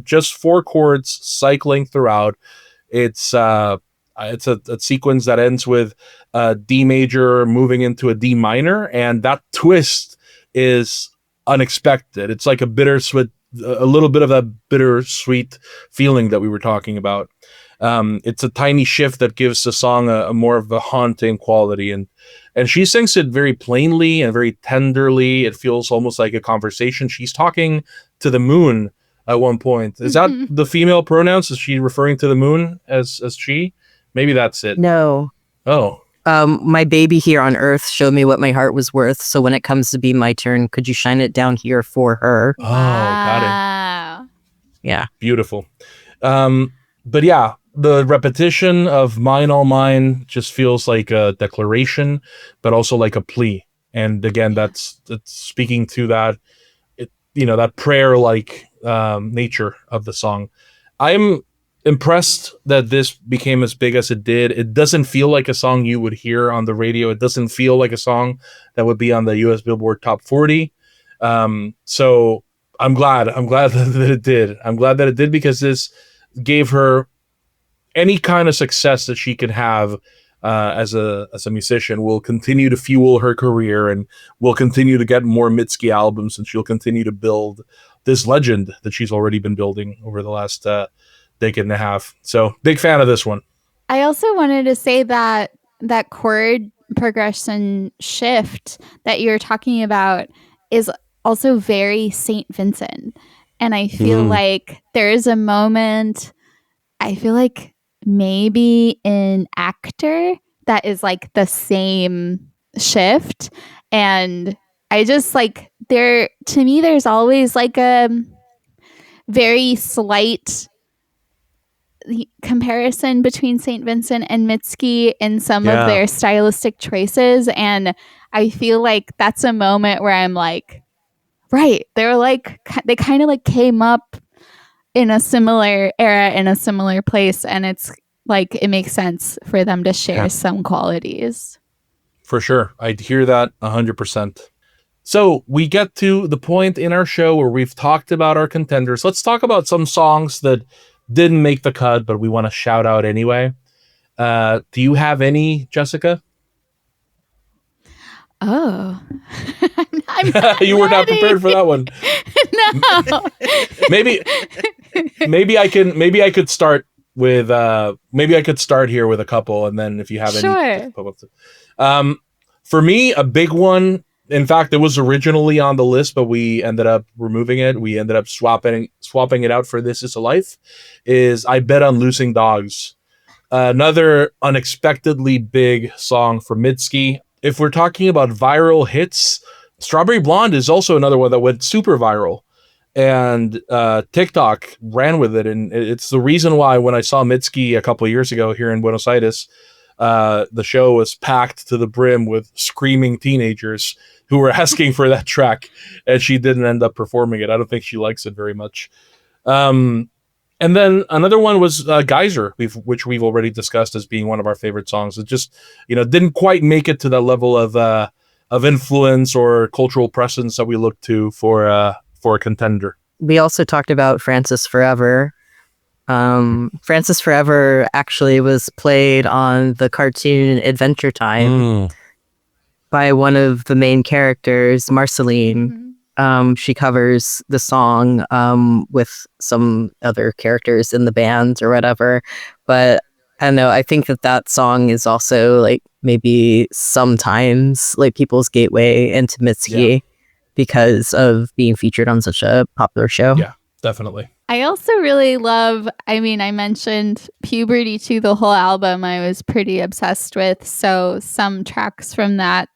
Just 4 chords cycling throughout. It's a sequence that ends with D major moving into a D minor, and that twist is unexpected. It's like a little bit of that bittersweet feeling that we were talking about. It's a tiny shift that gives the song a more of a haunting quality, and she sings it very plainly and very tenderly. It feels almost like a conversation. She's talking to the moon at one point. Is that the female pronouns? Is she referring to the moon as she? Maybe that's it. No. Oh. My baby here on Earth showed me what my heart was worth. So when it comes to be my turn, could you shine it down here for her? Oh, got it. Yeah. Beautiful. But yeah, the repetition of mine, all mine just feels like a declaration, but also like a plea. And again, that's speaking to that, that prayer-like nature of the song. I'm impressed that this became as big as it did. It doesn't feel like a song you would hear on the radio. It doesn't feel like a song that would be on the US Billboard Top 40. So I'm glad. I'm glad that it did. I'm glad that it did because this gave her any kind of success that she can have as a musician will continue to fuel her career and will continue to get more Mitski albums, and she'll continue to build this legend that she's already been building over the last decade and a half. So big fan of this one. I also wanted to say that that chord progression shift that you're talking about is also very St. Vincent. And I feel like there is a moment, I feel like maybe in Actor that is like the same shift. And I just like there, to me, there's always like a very slight comparison between St. Vincent and Mitski in some of their stylistic choices. And I feel like that's a moment where I'm like, right, they're like, they kind of like came up in a similar era, in a similar place. And it's like, it makes sense for them to share some qualities. For sure. I'd hear that 100%. So we get to the point in our show where we've talked about our contenders. Let's talk about some songs that didn't make the cut, but we want to shout out anyway. Do you have any, Jessica? Oh, You were not prepared for that one. No. maybe I could start with maybe I could start here with a couple, and then if you have any, for me, a big one. In fact, it was originally on the list, but we ended up removing it. We ended up swapping it out for This Is a Life. Is I Bet on Losing Dogs. Another unexpectedly big song for Mitski. If we're talking about viral hits, Strawberry Blonde is also another one that went super viral. And TikTok ran with it. And it's the reason why when I saw Mitski a couple of years ago here in Buenos Aires, the show was packed to the brim with screaming teenagers who were asking for that track, and she didn't end up performing it. I don't think she likes it very much. And then another one was Geyser, which we've already discussed as being one of our favorite songs. It just, didn't quite make it to that level of influence or cultural presence that we look to for a contender. We also talked about Francis Forever. Francis Forever actually was played on the cartoon Adventure Time by one of the main characters, Marceline. She covers the song with some other characters in the band or whatever. But I don't know, I think that song is also like maybe sometimes like people's gateway into Mitski because of being featured on such a popular show. Yeah, definitely. I also really love, I mentioned Puberty 2, the whole album I was pretty obsessed with. So some tracks from that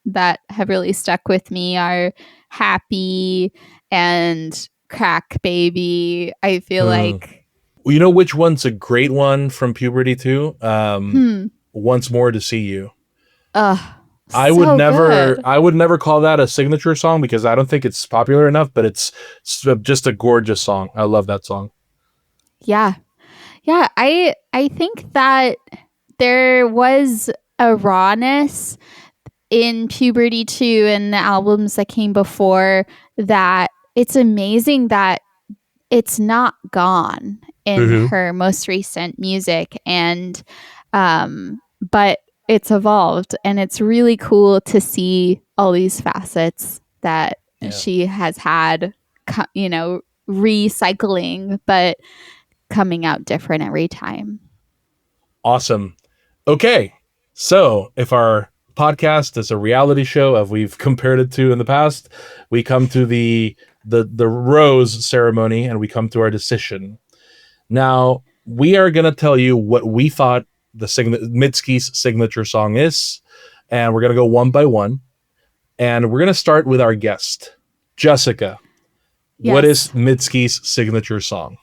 have really stuck with me are Happy and Crack Baby. I feel like... You know which one's a great one from Puberty 2? Once More to See You. I would never call that a signature song because I don't think it's popular enough, but it's just a gorgeous song. I love that song. Yeah. Yeah, I think that there was a rawness in Puberty 2 and the albums that came before that it's amazing that it's not gone in her most recent music, and but it's evolved, and it's really cool to see all these facets that she has had, recycling, but coming out different every time. Awesome. Okay. So if our podcast is a reality show, as we've compared it to in the past, we come to the rose ceremony and we come to our decision. Now, we are going to tell you what we thought Mitski's signature song is, and we're going to go one by one, and we're going to start with our guest, Jessica. Yes. What is Mitski's signature song?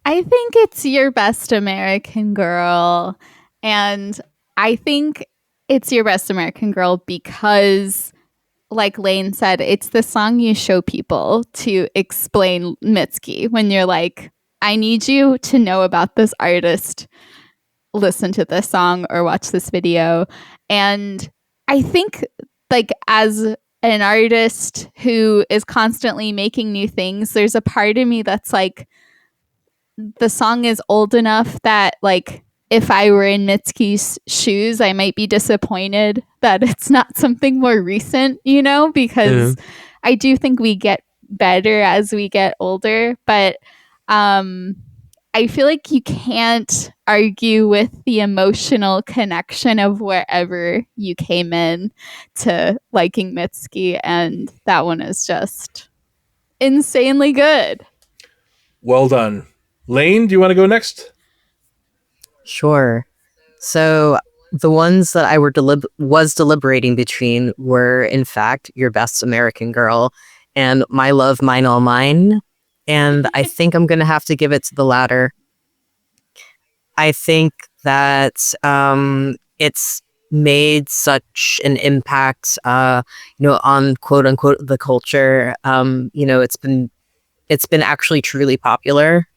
I think it's Your Best American Girl, and I think it's Your Best American Girl because, like Lane said, it's the song you show people to explain Mitski when you're like, I need you to know about this artist. Listen to this song or watch this video. And I think like as an artist who is constantly making new things, there's a part of me that's like, the song is old enough that like if I were in Mitski's shoes, I might be disappointed that it's not something more recent, because I do think we get better as we get older. But I feel like you can't argue with the emotional connection of wherever you came in to liking Mitski, and that one is just insanely good. Well done. Lane, do you want to go next? Sure. So the ones that I was deliberating between were, in fact, Your Best American Girl and My Love, Mine, All Mine. And I think I'm going to have to give it to the latter. I think that it's made such an impact, on quote unquote the culture. It's been actually truly popular.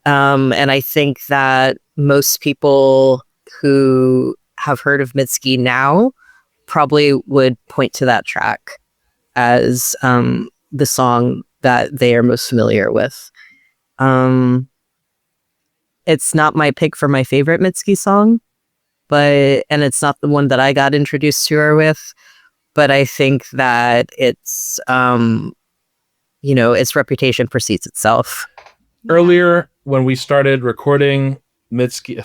And I think that most people who have heard of Mitski now probably would point to that track as the song that they are most familiar with. It's not my pick for my favorite Mitski song, and it's not the one that I got introduced to her with, but I think that its reputation precedes itself. Earlier, when we started recording Mitski,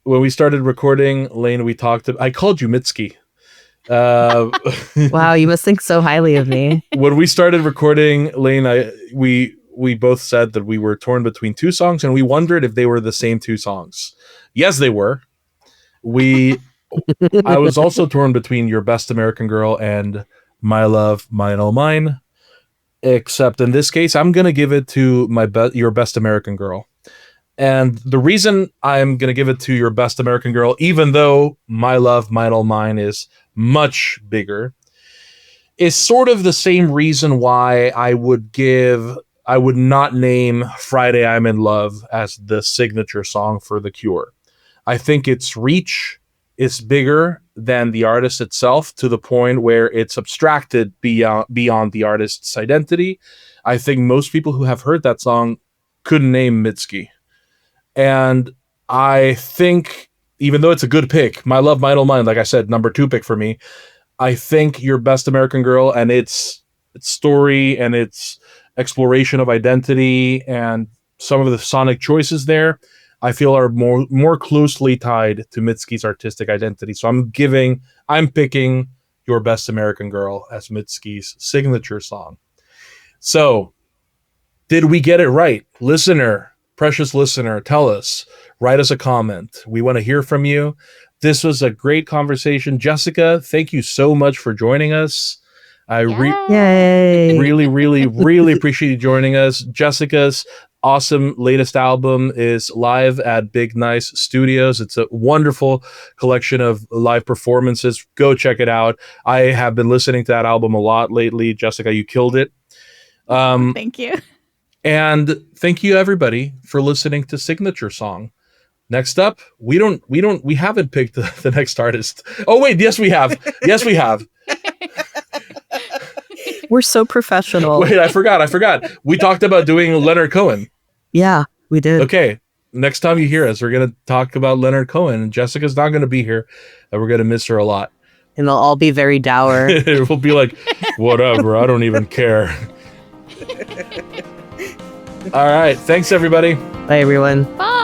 Lane, we talked I called you Mitski. Wow, you must think so highly of me. When we started recording, Lane, we both said that we were torn between two songs, and we wondered if they were the same two songs. Yes, they were. I was also torn between Your Best American Girl and My Love, Mine, All Mine. Except in this case, I'm going to give it to Your Best American Girl. And the reason I'm going to give it to Your Best American Girl, even though My Love, Mine, All Mine is much bigger, is sort of the same reason why I would not name Friday I'm in Love as the signature song for The Cure. I think its reach is bigger than the artist itself, to the point where it's abstracted beyond the artist's identity. I think most people who have heard that song couldn't name Mitski. And I think, even though it's a good pick, My Love, Mine, All Mine, like I said, number 2 pick for me, I think Your Best American Girl and its story and its exploration of identity and some of the sonic choices there, I feel are more closely tied to Mitski's artistic identity. So I'm picking Your Best American Girl as Mitski's signature song. So, did we get it right? Listener, precious listener, tell us. Write us a comment. We want to hear from you. This was a great conversation. Jessica, thank you so much for joining us. Yay. Really, really, really appreciate you joining us. Jessica's awesome latest album is live at Big Nice Studios. It's a wonderful collection of live performances. Go check it out. I have been listening to that album a lot lately. Jessica, you killed it. Thank you. And thank you everybody for listening to Signature Song. Next up, we haven't picked the next artist. Oh wait, yes we have. Yes we have. We're so professional. Wait, I forgot. We talked about doing Leonard Cohen. Yeah, we did. Okay, next time you hear us, we're going to talk about Leonard Cohen. And Jessica's not going to be here, and we're going to miss her a lot. And they'll all be very dour. It will be like, whatever, I don't even care. All right, thanks everybody. Bye, everyone. Bye.